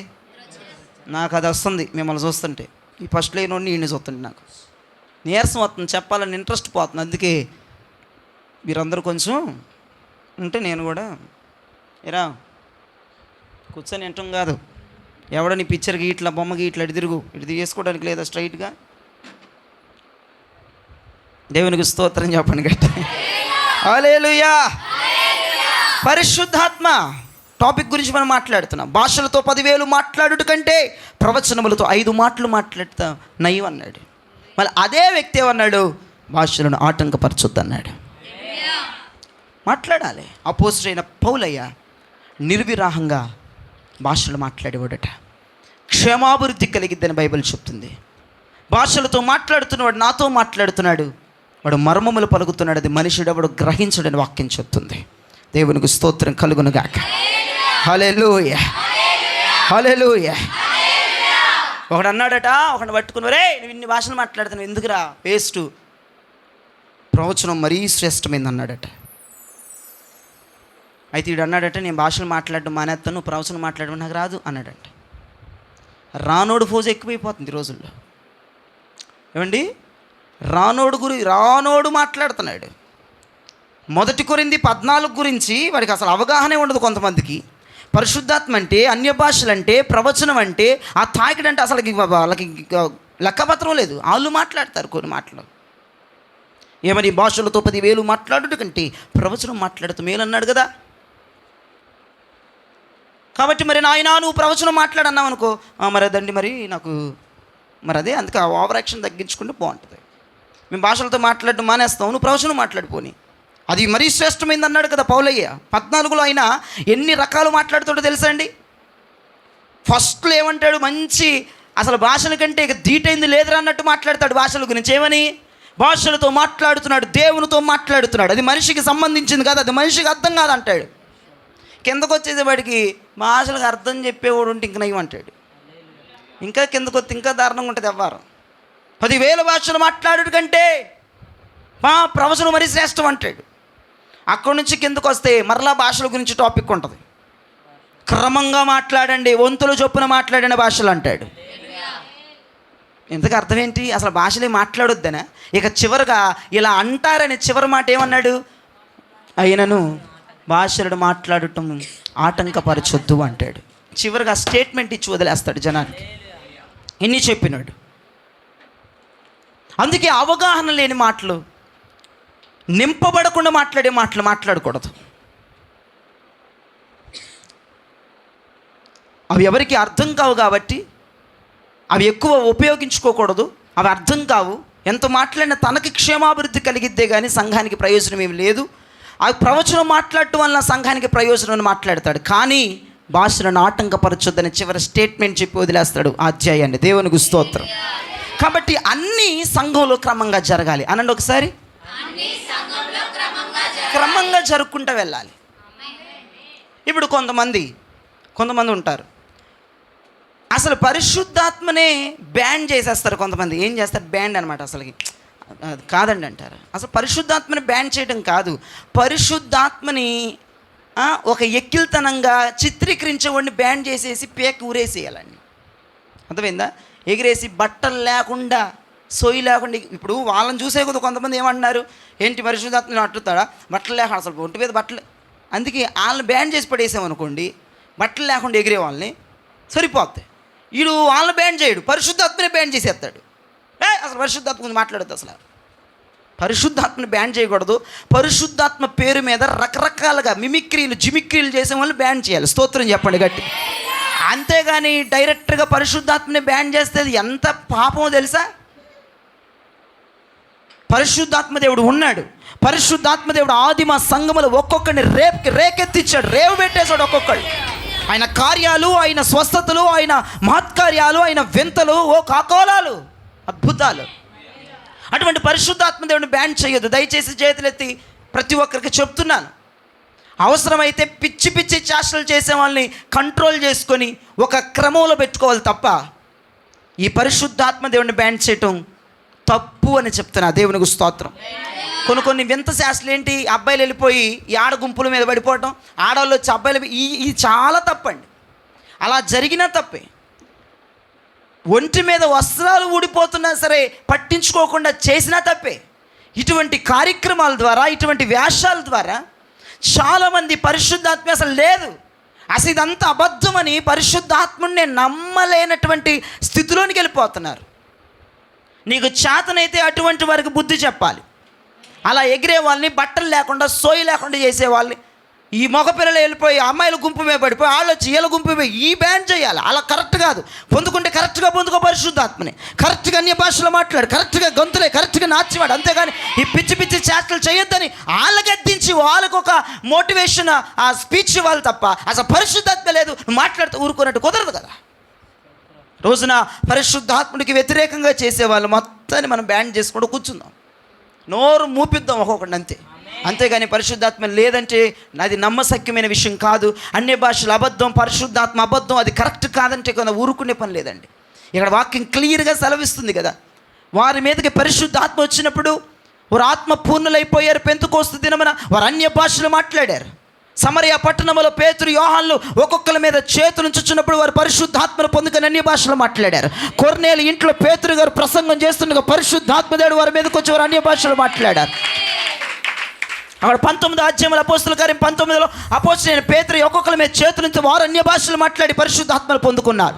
నాకు అది వస్తుంది మిమ్మల్ని చూస్తుంటే. ఈ ఫస్ట్ లైన్ ఉండి వీడిని చూస్తుంటే నాకు నీరసం వస్తుంది, చెప్పాలని ఇంట్రెస్ట్ పోతుంది. అందుకే మీరందరూ కొంచెం ఉంటే నేను కూడా ఎరా కూర్చొని వింటాం కాదు. ఎవడో నీ పిక్చర్కి ఇట్లా బొమ్మకి ఇట్లా ఇటు తిరుగు, ఇటు తీసుకోవడానికి లేదా స్ట్రైట్గా. దేవునికి స్తోత్రం చెప్పండి గట్టి. హల్లెలూయా. పరిశుద్ధాత్మ టాపిక్ గురించి మనం మాట్లాడుతున్నాం. భాషలతో 10,000 మాట్లాడుట కంటే ప్రవచనములతో 5 మాటలు మాట్లాడుతా నయం అన్నాడు. మళ్ళీ అదే వ్యక్తి ఏమన్నాడు? భాషలను ఆటంకపరచొద్దు అన్నాడు. మాట్లాడాలి. అపోస్తలుడైన పౌలయ్య నిర్విరాహంగా భాషలు మాట్లాడేవాడట. క్షేమాభివృద్ధి కలిగిద్దని బైబిల్ చెప్తుంది. భాషలతో మాట్లాడుతున్నవాడు నాతో మాట్లాడుతున్నాడు, వాడు మర్మములు పలుకుతున్నాడు, అది మనిషిడెవడు గ్రహించడని వాక్యం చెప్తుంది. దేవునికి స్తోత్రం కలుగునుగాక. హల్లెలూయా, హల్లెలూయా. ఒకడు అన్నాడట, ఒకడు పట్టుకుని, రే నువ్వు ఇన్ని భాషలు మాట్లాడుతున్నావు ఎందుకురా, వేస్ట్, ప్రవచనం మరీ శ్రేష్టమైంది అన్నాడట. అయితే వీడు అన్నాడట, నేను భాషలు మాట్లాడడం మానేస్తాను, నువ్వు ప్రవచనం మాట్లాడడం నాకు రాదు అన్నాడంట. రానోడు ఫోజు ఎక్కువైపోతుంది ఈ రోజుల్లో. ఏమండి, రానోడు మాట్లాడుతున్నాడు. 1 కొరింథీ 14 గురించి వాడికి అసలు అవగాహనే ఉండదు కొంతమందికి. పరిశుద్ధాత్మ అంటే, అన్య భాషలు అంటే, ప్రవచనం అంటే, ఆ తాకిడు అంటే అసలు వాళ్ళకి లెక్కపత్రం లేదు. వాళ్ళు మాట్లాడతారు కొన్ని మాటలు. ఏమని? భాషలతో 10,000 మాట్లాడుట కంటే ప్రవచనం మాట్లాడుతూ మేలన్నాడు కదా. కాబట్టి మరి నాయనా నువ్వు ప్రవచనం మాట్లాడన్నావు అనుకో, మరి అదండి మరి నాకు మరి అదే, అందుకే ఓవర్ యాక్షన్ తగ్గించుకుంటే బాగుంటుంది. మేము భాషలతో మాట్లాడడం మానేస్తాం, నువ్వు ప్రవచనం మాట్లాడిపోని, అది మరీ శ్రేష్టమైంది అన్నాడు కదా పౌలయ్య. 14లో అయినా ఎన్ని రకాలు మాట్లాడుతాడో తెలుసా అండి. ఫస్ట్లో ఏమంటాడు? మంచి అసలు భాషల కంటే ఇక దీటైంది లేదురా అన్నట్టు మాట్లాడతాడు భాషల గురించి. ఏమని? భాషలతో మాట్లాడుతున్నాడు, దేవునితో మాట్లాడుతున్నాడు, అది మనిషికి సంబంధించింది కాదు, అది మనిషికి అర్థం కాదంటాడు. కిందకు వచ్చేసేవాడికి భాషలకు అర్థం చెప్పేవాడు ఉంటే ఇంక నయం అంటాడు. ఇంకా కిందకు వస్తే ఇంకా దారుణంగా ఉంటుంది వ్యవహారం. 10,000 భాషలు మాట్లాడు కంటే మా ప్రవచనం మరీ శ్రేష్టం అంటాడు. అక్కడి నుంచి కిందకు వస్తే మరలా భాషల గురించి టాపిక్ ఉంటుంది. క్రమంగా మాట్లాడండి, వంతుల చొప్పున మాట్లాడిన భాషలు అంటాడు. ఇంతకు అర్థం ఏంటి? అసలు భాషలే మాట్లాడొద్దనా? ఇక చివరిగా ఇలా అంటారని చివరి మాట ఏమన్నాడు? అయినను భాషలను మాట్లాడటం ఆటంకపరచొద్దు అంటాడు. చివరిగా స్టేట్మెంట్ ఇచ్చి వదిలేస్తాడు జనానికి. ఎన్ని చెప్పినాడు. అందుకే అవగాహన లేని మాటలు, నింపబడకుండా మాట్లాడే మాటలు మాట్లాడకూడదు. అవి ఎవరికి అర్థం కావు కాబట్టి అవి ఎక్కువ ఉపయోగించుకోకూడదు. అవి అర్థం కావు. ఎంత మాట్లాడినా తనకి క్షేమాభివృద్ధి కలిగిద్దే కానీ సంఘానికి ప్రయోజనం ఏమి లేదు. ఆ ప్రవచనం మాట్లాడటం వలన సంఘానికి ప్రయోజనం మాట్లాడతాడు, కానీ భాషలను ఆటంకపరచొద్దని చివరి స్టేట్మెంట్ చెప్పి వదిలేస్తాడు ఆ అధ్యాయాన్ని. దేవునికి స్తోత్రం. కాబట్టి అన్నీ సంఘంలో క్రమంగా జరగాలి. అనండి ఒకసారి, క్రమంగా జరుపుకుంటూ వెళ్ళాలి. ఇప్పుడు కొంతమంది ఉంటారు, అసలు పరిశుద్ధాత్మనే బ్యాన్ చేసేస్తారు. కొంతమంది ఏం చేస్తారు? బ్యాండ్ అనమాట. అసలుకి కాదండి అంటారు. అసలు పరిశుద్ధాత్మని బ్యాన్ చేయడం కాదు, పరిశుద్ధాత్మని ఒక ఎక్కిల్తనంగా చిత్రీకరించేవాడిని బ్యాన్ చేసేసి పేక ఊరేసేయాలండి. అర్థమైందా? ఎగిరేసి బట్టలు లేకుండా, సోయి లేకుండా. ఇప్పుడు వాళ్ళని చూసే కదా కొంతమంది ఏమంటున్నారు, ఏంటి పరిశుద్ధాత్మని అట్టుతాడా, బట్టలు లేకుండా, అసలు ఒంటి మీద బట్టలు. అందుకే వాళ్ళని బ్యాన్ చేసి పడేసామనుకోండి, బట్టలు లేకుండా ఎగిరే వాళ్ళని, సరిపోద్ది. వీడు వాళ్ళని బ్యాన్ చేయడు, పరిశుద్ధాత్మని బ్యాన్ చేసేస్తాడు. అసలు పరిశుద్ధాత్మ గురించి మాట్లాడద్దు. అసలు పరిశుద్ధాత్మని బ్యాన్ చేయకూడదు. పరిశుద్ధాత్మ పేరు మీద రకరకాలుగా జిమిక్రీలు చేసే వాళ్ళని బ్యాన్ చేయాలి. స్తోత్రం చెప్పండి గట్టి. అంతేగాని డైరెక్ట్గా పరిశుద్ధాత్మని బ్యాన్ చేస్తే ఎంత పాపమో తెలుసా? పరిశుద్ధాత్మ దేవుడు ఉన్నాడు. పరిశుద్ధాత్మ దేవుడు ఆదిమ సంఘములు ఒక్కొక్కరిని రేకెత్తిచ్చాడు, రేవు పెట్టేశాడు. ఒక్కొక్కడు ఆయన కార్యాలు, ఆయన స్వస్థతలు, ఆయన మహత్కార్యాలు, ఆయన వింతలు, కాకోలాలు, అద్భుతాలు. అటువంటి పరిశుద్ధాత్మ దేవుడిని బ్యాన్ చేయొద్దు. దయచేసి చేతులెత్తి ప్రతి ఒక్కరికి చెప్తున్నాను, అవసరమైతే పిచ్చి పిచ్చి చేష్టలు చేసే వాళ్ళని కంట్రోల్ చేసుకొని ఒక క్రమంలో పెట్టుకోవాలి తప్ప ఈ పరిశుద్ధాత్మ దేవుడిని బ్యాన్ చేయటం తప్పు అని చెప్తున్నా. దేవునికి స్తోత్రం. కొన్ని వింత శాస్త్రాలు ఏంటి, అబ్బాయిలు వెళ్ళిపోయి ఈ ఆడ గుంపుల మీద పడిపోవటం, ఆడవాళ్ళు వచ్చి అబ్బాయిలు, ఇది చాలా తప్పండి. అలా జరిగినా తప్పే. ఒంటి మీద వస్త్రాలు ఊడిపోతున్నా సరే పట్టించుకోకుండా చేసినా తప్పే. ఇటువంటి కార్యక్రమాల ద్వారా, ఇటువంటి వేషాల ద్వారా చాలామంది పరిశుద్ధాత్మ అసలు లేదు, అసలు ఇదంతా అబద్ధమని పరిశుద్ధాత్ముడిని నమ్మలేనటువంటి స్థితిలోనికి వెళ్ళిపోతున్నారు. నీకు చేతనైతే అటువంటి వారికి బుద్ధి చెప్పాలి. అలా ఎగిరే వాళ్ళని, బట్టలు లేకుండా సోయి లేకుండా చేసే వాళ్ళని, ఈ మగపిల్లలు వెళ్ళిపోయి అమ్మాయిల గుంపు మీద పడిపోయి వాళ్ళు వచ్చి వీళ్ళ గుంపు మీద ఈ బ్యాన్ చేయాలి. అలా కరెక్ట్ కాదు. పొందుకుంటే కరెక్ట్గా పొందుకో పరిశుద్ధాత్మని, కరెక్ట్గా అన్య భాషలో మాట్లాడు, కరెక్ట్గా గొంతులే, కరెక్ట్గా నాచివాడు. అంతేగాని ఈ పిచ్చి పిచ్చి చేష్టలు చేయొద్దని వాళ్ళకి ఎత్తించి వాళ్ళకు ఒక మోటివేషన్ ఆ స్పీచ్ ఇవ్వాలి తప్ప అసలు పరిశుద్ధాత్మ లేదు మాట్లాడుతూ ఊరుకున్నట్టు కుదరదు కదా. రోజున పరిశుద్ధాత్ముడికి వ్యతిరేకంగా చేసేవాళ్ళు మొత్తాన్ని మనం బ్యాన్ చేసుకుంటూ కూర్చుందాం, నోరు మూపిద్దాం ఒక్కొక్కటి అంతే. అంతేగాని పరిశుద్ధాత్మ లేదంటే అది నమ్మశక్యమైన విషయం కాదు. అన్య భాషలు అబద్ధం, పరిశుద్ధాత్మ అబద్ధం, అది కరెక్ట్ కాదంటే కదా ఊరుకునే పని లేదండి. ఇక్కడ వాక్యం క్లియర్గా సెలవిస్తుంది కదా. వారి మీదకి పరిశుద్ధాత్మ వచ్చినప్పుడు వారు ఆత్మ పూర్ణులైపోయారు. పెంతెకోస్తు దినమున వారు అన్య భాషలు మాట్లాడారు. సమరయ పట్టణంలో పేతురు, యోహాన్లు ఒక్కొక్కరి మీద చేతులు ఉంచుచున్నప్పుడు వారు పరిశుద్ధాత్మను పొందుకొని అన్య భాషలో మాట్లాడారు. కొర్నేలు ఇంట్లో పేతురు గారు ప్రసంగం చేస్తుండగా పరిశుద్ధాత్మ దేవుడు వారి మీదకి వచ్చి వారు అన్య భాషలో మాట్లాడారు. అక్కడ 19వ అధ్యాయంలో అపోస్తుల కార్యం 19లో అపోస్తలుడైన పేతురు ఒక్కొక్కరి మీద చేతుల నుంచి వారు అన్య భాషలు మాట్లాడి పరిశుద్ధాత్మను పొందుకున్నారు.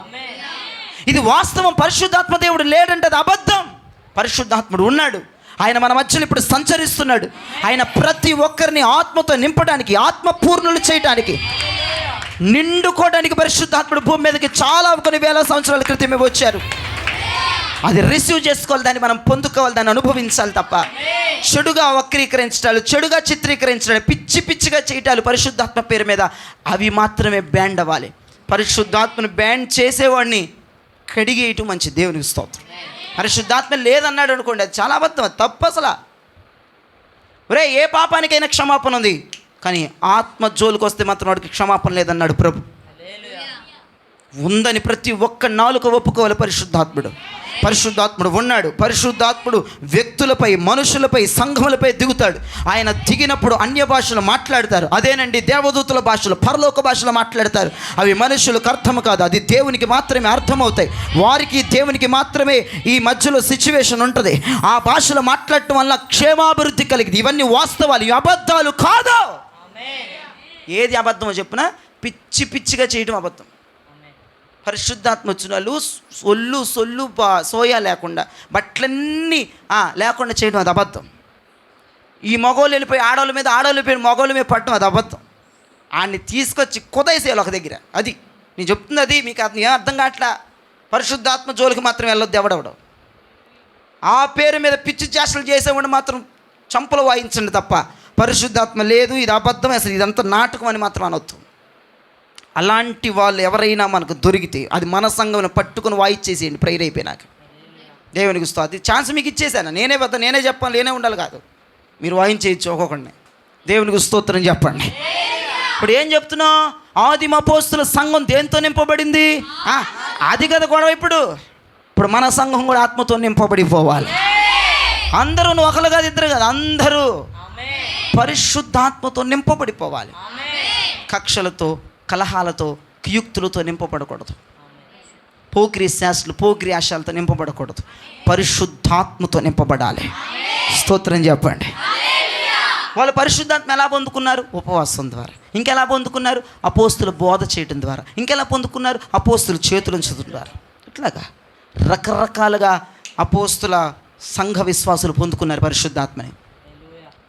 ఇది వాస్తవం. పరిశుద్ధాత్మ దేవుడు లేడంటే అది అబద్ధం. పరిశుద్ధాత్ముడు ఉన్నాడు. ఆయన మన మధ్యలో ఇప్పుడు సంచరిస్తున్నాడు. ఆయన ప్రతి ఒక్కరిని ఆత్మతో నింపడానికి, ఆత్మ పూర్ణులు చేయడానికి, నిండుకోవడానికి పరిశుద్ధాత్ముడు భూమి మీదకి చాలా కొన్ని వేల సంవత్సరాల క్రితమే వచ్చారు. అది రిసీవ్ చేసుకోవాలి, దాన్ని మనం పొందుకోవాలి, దాన్ని అనుభవించాలి తప్ప చెడుగా వక్రీకరించడాలు, చెడుగా చిత్రీకరించడాలు, పిచ్చి పిచ్చిగా చేయటాలు పరిశుద్ధాత్మ పేరు మీద అవి మాత్రమే బ్యాండ్ అవ్వాలి. పరిశుద్ధాత్మను బ్యాండ్ చేసేవాడిని కడిగేయటం మంచి. దేవునికి స్తోత్రం. పరిశుద్ధాత్మ లేదన్నాడు అనుకోండి, అది చాలా అబద్ధం, అది తప్పు. అసలు ఒరే ఏ పాపానికైనా క్షమాపణ ఉంది, కానీ ఆత్మ జోలికి వస్తే మాత్రం వాడికి క్షమాపణ లేదన్నాడు ప్రభు. ఉందని ప్రతి ఒక్క నాలుక ఒప్పుకోవాలి. పరిశుద్ధాత్ముడు ఉన్నాడు. పరిశుద్ధాత్ముడు వ్యక్తులపై, మనుషులపై, సంఘములపై దిగుతాడు. ఆయన దిగినప్పుడు అన్య భాషలు మాట్లాడతారు. అదేనండి దేవదూతుల భాషలు, పరలోక భాషలు మాట్లాడతారు. అవి మనుషులకు అర్థం కాదు, అది దేవునికి మాత్రమే అర్థమవుతాయి. వారికి దేవునికి మాత్రమే ఈ మధ్యలో సిచ్యువేషన్ ఉంటుంది. ఆ భాషలు మాట్లాడటం వల్ల క్షేమాభివృద్ధి కలిగింది. ఇవన్నీ వాస్తవాలు, ఇవి అబద్ధాలు కాదు. ఏది అబద్ధమో చెప్పినా పిచ్చి పిచ్చిగా చేయడం అబద్ధం. పరిశుద్ధాత్మ వచ్చిన వాళ్ళు సొల్లు సోయా లేకుండా, బట్టలన్నీ లేకుండా చేయడం అది అబద్ధం. ఈ మగవాళ్ళు వెళ్ళిపోయి ఆడవాళ్ళ మీద, ఆడవాళ్ళు వెళ్ళిపోయి మగవాళ్ళ మీద పట్టడం అది అబద్ధం. ఆయన్ని తీసుకొచ్చి కుదైసేయాలి ఒక దగ్గర. అది నేను చెప్తుంది, అది మీకు ఏం అర్థం కావట్లా. పరిశుద్ధాత్మ జోలికి మాత్రం వెళ్ళొద్దు ఎవడవడం. ఆ పేరు మీద పిచ్చి చేష్టలు చేసేవాడు మాత్రం చంపలు వాయించండి తప్ప పరిశుద్ధాత్మ లేదు, ఇది అబద్ధం, అసలు ఇదంతా నాటకం అని మాత్రం అనొద్దు. అలాంటి వాళ్ళు ఎవరైనా మనకు దొరికితే అది మన సంఘంలో పట్టుకుని వాయిచ్చేసేయండి ప్రేయర్ అయిపోయినాక. దేవునికి స్తోత్రం. అది ఛాన్స్ మీకు ఇచ్చేసాను. నేనే చెప్పాలి, నేనే ఉండాలి కాదు, మీరు వాయించేయచ్చు ఒక్కొక్కడిని. దేవునికి స్తోత్రం చెప్పండి. ఇప్పుడు ఏం చెప్తున్నా, ఆదిమ అపోస్తలుల సంఘం దేంతో నింపబడింది? అది కదా గొడవ. ఇప్పుడు మన సంఘం కూడా ఆత్మతో నింపబడిపోవాలి. అందరూ ఒకరు కాదు, ఇద్దరు కాదు, అందరూ పరిశుద్ధాత్మతో నింపబడిపోవాలి. కక్షలతో, కలహాలతో, కుయుక్తులతో నింపబడకూడదు. పోకిరి శాస్త్రులు, పోకిరి ఆశలతో నింపబడకూడదు. పరిశుద్ధాత్మతో నింపబడాలి. స్తోత్రం చెప్పండి. వాళ్ళు పరిశుద్ధాత్మ ఎలా పొందుకున్నారు? ఉపవాసం ద్వారా. ఇంకెలా పొందుకున్నారు? అపోస్తుల బోధ చేయడం ద్వారా. ఇంకెలా పొందుకున్నారు? అపోస్తుల చేతులు ఉంచడం ద్వారా. ఇట్లాగా రకరకాలుగా అపోస్తుల సంఘ విశ్వాసులు పొందుకున్నారు పరిశుద్ధాత్మని.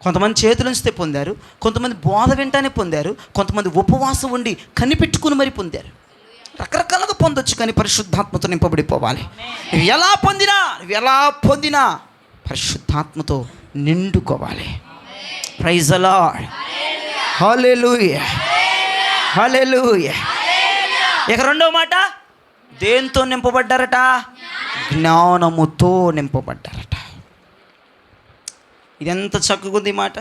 కొంతమంది చేతులుంచితే పొందారు, కొంతమంది బోధ వెంటనే పొందారు, కొంతమంది ఉపవాసం ఉండి కనిపెట్టుకుని మరి పొందారు. రకరకాలుగా పొందొచ్చు, కానీ పరిశుద్ధాత్మతో నింపబడిపోవాలి. నువ్వు ఎలా పొందినా పరిశుద్ధాత్మతో నిండుకోవాలి. Praise the Lord. హల్లెలూయా, హల్లెలూయా. ఇక రెండవ మాట, దేంతో నింపబడ్డారట? జ్ఞానముతో నింపబడ్డారట. ఇదెంత చక్కగుంది మాట.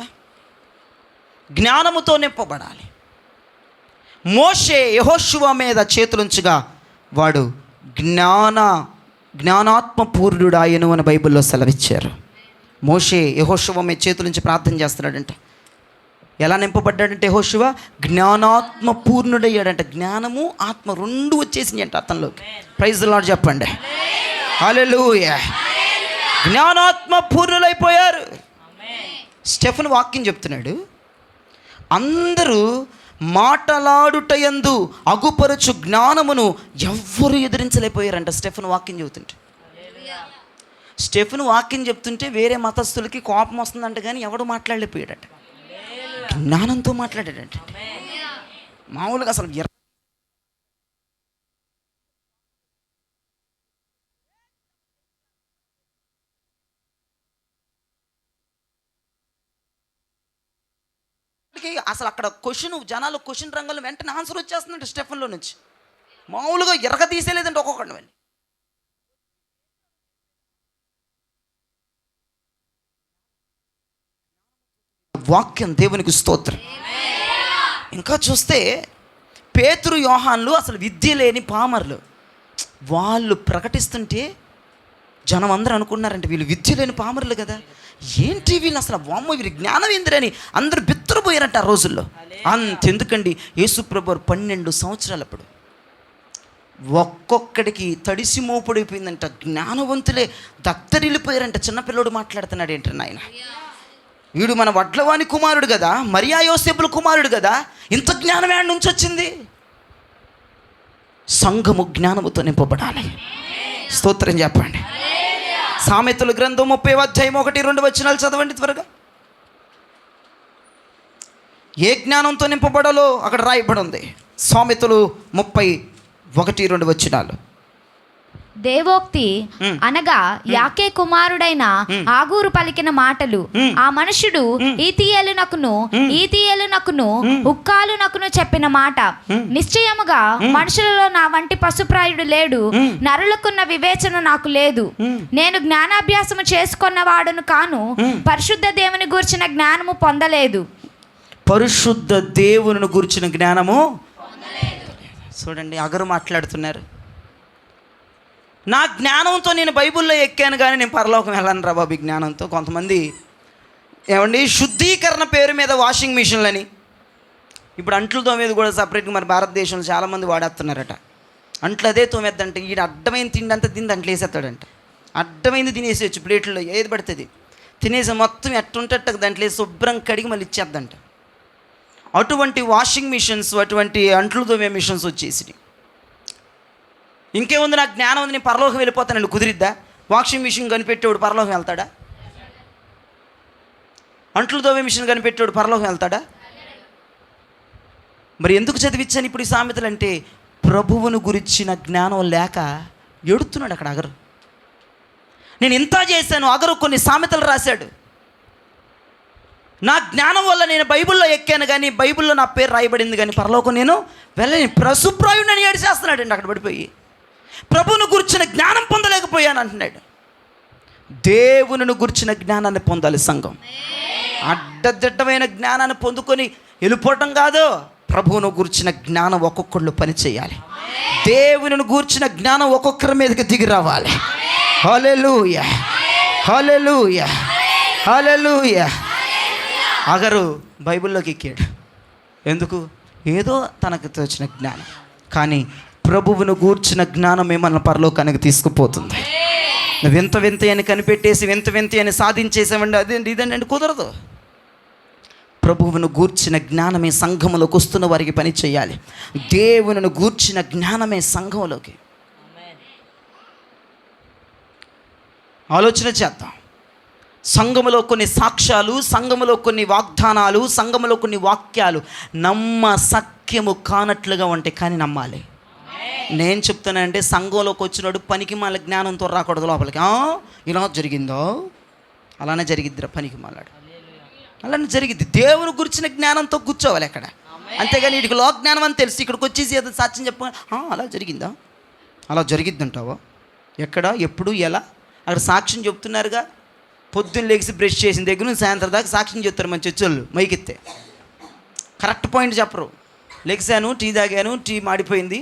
జ్ఞానముతో నింపబడాలి. మోషే యెహోషువ మీద చేతులుంచగా వాడు జ్ఞానాత్మ పూర్ణుడాయను అని బైబిల్లో సెలవిచ్చారు. మోషే యెహోషువ మీద చేతులుంచి ప్రార్థన చేస్తున్నాడంట. ఎలా నింపబడ్డాడంటే యెహోషువ జ్ఞానాత్మ పూర్ణుడయ్యాడంట. జ్ఞానము ఆత్మ రెండు వచ్చేసింది అంట అతనిలోకి. ప్రైజ్ ది లార్డ్ చెప్పండి. హల్లెలూయా. జ్ఞానాత్మ పూర్ణులైపోయారు. స్టెఫెను వాక్యం చెప్తున్నాడు, అందరూ మాటలాడుటయందు అగుపరచు జ్ఞానమును ఎవ్వరు ఎదిరించలేకపోయారంట. స్టెఫెను వాక్యం చెబుతుంటే, స్టెఫెను వాక్యం చెప్తుంటే వేరే మతస్థులకి కోపం వస్తుందంట, కానీ ఎవడు మాట్లాడలేకపోయాడట. జ్ఞానంతో మాట్లాడాడంట. మామూలుగా అసలు అసలు అక్కడ జనాలు క్వశ్చన్ రంగంలో వెంటనే ఆన్సర్ వచ్చేస్తుందంటే స్టెఫెన్లో నుంచి మామూలుగా ఎరగ తీసేలేదంటే ఒక్కొక్కటి వెళ్ళి. వాక్యం దేవునికి స్తోత్రం. ఇంకా చూస్తే పేతురు యోహాన్లు అసలు విద్య లేని పామర్లు, వాళ్ళు ప్రకటిస్తుంటే జనం అందరూ అనుకున్నారంటే వీళ్ళు విద్య లేని పామరులు కదా, ఏంటి వీళ్ళు అసలు వామ్మో వీరి జ్ఞానం ఏందిరని అందరూ బిత్తరపోయారంట ఆ రోజుల్లో. అంతెందుకండి, యేసుప్రభు 12 సంవత్సరాలప్పుడు ఒక్కొక్కడికి తడిసి మోపుడైపోయిందంట. జ్ఞానవంతులే దత్తరిల్లిపోయారంట. చిన్నపిల్లోడు మాట్లాడుతున్నాడు ఏంటంటే, ఆయన వీడు మన వడ్లవాని కుమారుడు కదా, మరియా యోసేపుల కుమారుడు కదా, ఇంత జ్ఞానం ఏడ నుంచి వచ్చింది? సంఘము జ్ఞానముతో నింపబడాలి. స్తోత్రం చెప్పండి. సామెతల గ్రంథం 30వ అధ్యాయం 1-2 వచనాలు చదవండి త్వరగా. ఏ జ్ఞానంతో నింపబడాలో అక్కడ రాయబడి ఉంది. సామెతలు 30:1-2 వచనాలు. దేవోక్తి అనగా యాకే కుమారుడైన ఆగూరు పలికిన మాటలు. ఆ మనుషుడు ఈతీయేలునకును ఉక్కాలునకును చెప్పిన మాట. నిశ్చయముగా మనుషులలో నా వంటి పశుప్రాయుడు లేడు, నరులకున్న వివేచన నాకు లేదు. నేను జ్ఞానాభ్యాసము చేసుకున్న వాడును కాను, పరిశుద్ధ దేవుని గూర్చిన జ్ఞానము పొందలేదు. పరిశుద్ధ దేవుని గూర్చిన జ్ఞానము చూడండి, అగరు మాట్లాడుతున్నారు. నా జ్ఞానంతో నేను బైబిల్లో ఎక్కాను కానీ నేను పరలోకం వెళ్ళను రా బాబు జ్ఞానంతో. కొంతమంది ఏమండి శుద్ధీకరణ పేరు మీద వాషింగ్ మిషన్లని, ఇప్పుడు అంట్లు తోమేది కూడా సపరేట్గా మరి భారతదేశంలో చాలామంది వాడేస్తున్నారట. అంట్లు అదే తోమేద్దంటే ఈయన అడ్డమైన తిండి అంతా తిని దాంట్లో వేసేస్తాడంట. అడ్డమైంది తినేసేయచ్చు, ప్లేట్లో ఏది పడుతుంది తినేసి మొత్తం ఎట్టుంటట్టు దాంట్లో వేసి శుభ్రం కడిగి మళ్ళీ ఇచ్చేద్దంట. అటువంటి వాషింగ్ మిషన్స్, అటువంటి అంట్లు తోమే మిషన్స్ వచ్చేసి ఇంకేముంది, నాకు జ్ఞానం ఉంది నేను పరలోకం వెళ్ళిపోతానండి, కుదిరిద్దా? వాషింగ్ మిషన్ కనిపెట్టేవాడు పరలోకం వెళ్తాడా? అంట్లు తోమే మిషన్ కనిపెట్టేవాడు పరలోకం వెళ్తాడా? మరి ఎందుకు చదివించాను ఇప్పుడు ఈ సామెతలు అంటే, ప్రభువును గురించిన జ్ఞానం లేక ఎడుతున్నాడు అక్కడ అగరు. నేను ఇంత చేశాను, అగరు కొన్ని సామెతలు రాశాడు. నా జ్ఞానం వల్ల నేను బైబిల్లో ఎక్కాను కానీ బైబిల్లో నా పేరు రాయబడింది కానీ పరలోకం నేను వెళ్ళని పశుప్రాయుడు అని ఏడు చేస్తున్నాడు అండి. అక్కడ పడిపోయి ప్రభువును గురించిన జ్ఞానం పొందలేకపోయాను అంటున్నాడు. దేవుని గురించిన జ్ఞానాన్ని పొందాలి సంఘం. అడ్డదిడ్డమైన జ్ఞానాన్ని పొందుకొని వెళ్ళిపోవటం కాదు, ప్రభువును గురించిన జ్ఞానం ఒక్కొక్కళ్ళు పని చేయాలి. దేవుని గూర్చిన జ్ఞానం ఒక్కొక్కరి మీదకి దిగి రావాలి. హల్లెలూయా, హల్లెలూయా, హల్లెలూయా. అగరు బైబిల్లోకి ఎక్కాడు. ఎందుకు? ఏదో తనకు తోచిన జ్ఞానం. కానీ ప్రభువును గూర్చిన జ్ఞానం మన పరలోకానికి తీసుకుపోతుంది. వింత వింత అని కనిపెట్టేసి వింత వింత అని సాధించేసామండి, అదేంటి ఇదండి, కుదరదు. ప్రభువును గూర్చిన జ్ఞానమే సంఘములోకి వస్తున్న వారికి పని చేయాలి. దేవుని గూర్చిన జ్ఞానమే సంఘంలోకి. ఆలోచన చేద్దాం. సంఘములో కొన్ని సాక్ష్యాలు, సంఘములో కొన్ని వాగ్దానాలు, సంఘములో కొన్ని వాక్యాలు నమ్మశక్యము కానట్లుగా ఉంటాయి, కానీ నమ్మాలి. నేను చెప్తానంటే సంఘంలోకి వచ్చినాడు పనికి మాల జ్ఞానంతో రాకూడదు లోపలికి. ఇలా జరిగిందో అలానే జరిగిద్దిరా పనికి మాలాడు, అలానే జరిగిద్ది. దేవుని గురించిన జ్ఞానంతో కూర్చోవాలి అక్కడ. అంతేగాని వీడికి లోక జ్ఞానం అని తెలిసి ఇక్కడికి వచ్చేసి ఏదో సాక్ష్యం చెప్ప అలా జరిగిందా, అలా జరిగిద్దంటావా, ఎక్కడ, ఎప్పుడు, ఎలా? అక్కడ సాక్ష్యం చెప్తున్నారుగా. పొద్దున్న లేచి బ్రష్ చేసిన దగ్గర నుంచి సాయంత్రం దాకా సాక్ష్యం చెప్తారు మన చర్చోళ్ళు మైకెత్తే. కరెక్ట్ పాయింట్ చెప్పరు. లెగ్సాను, టీ తాగాను, టీ మాడిపోయింది,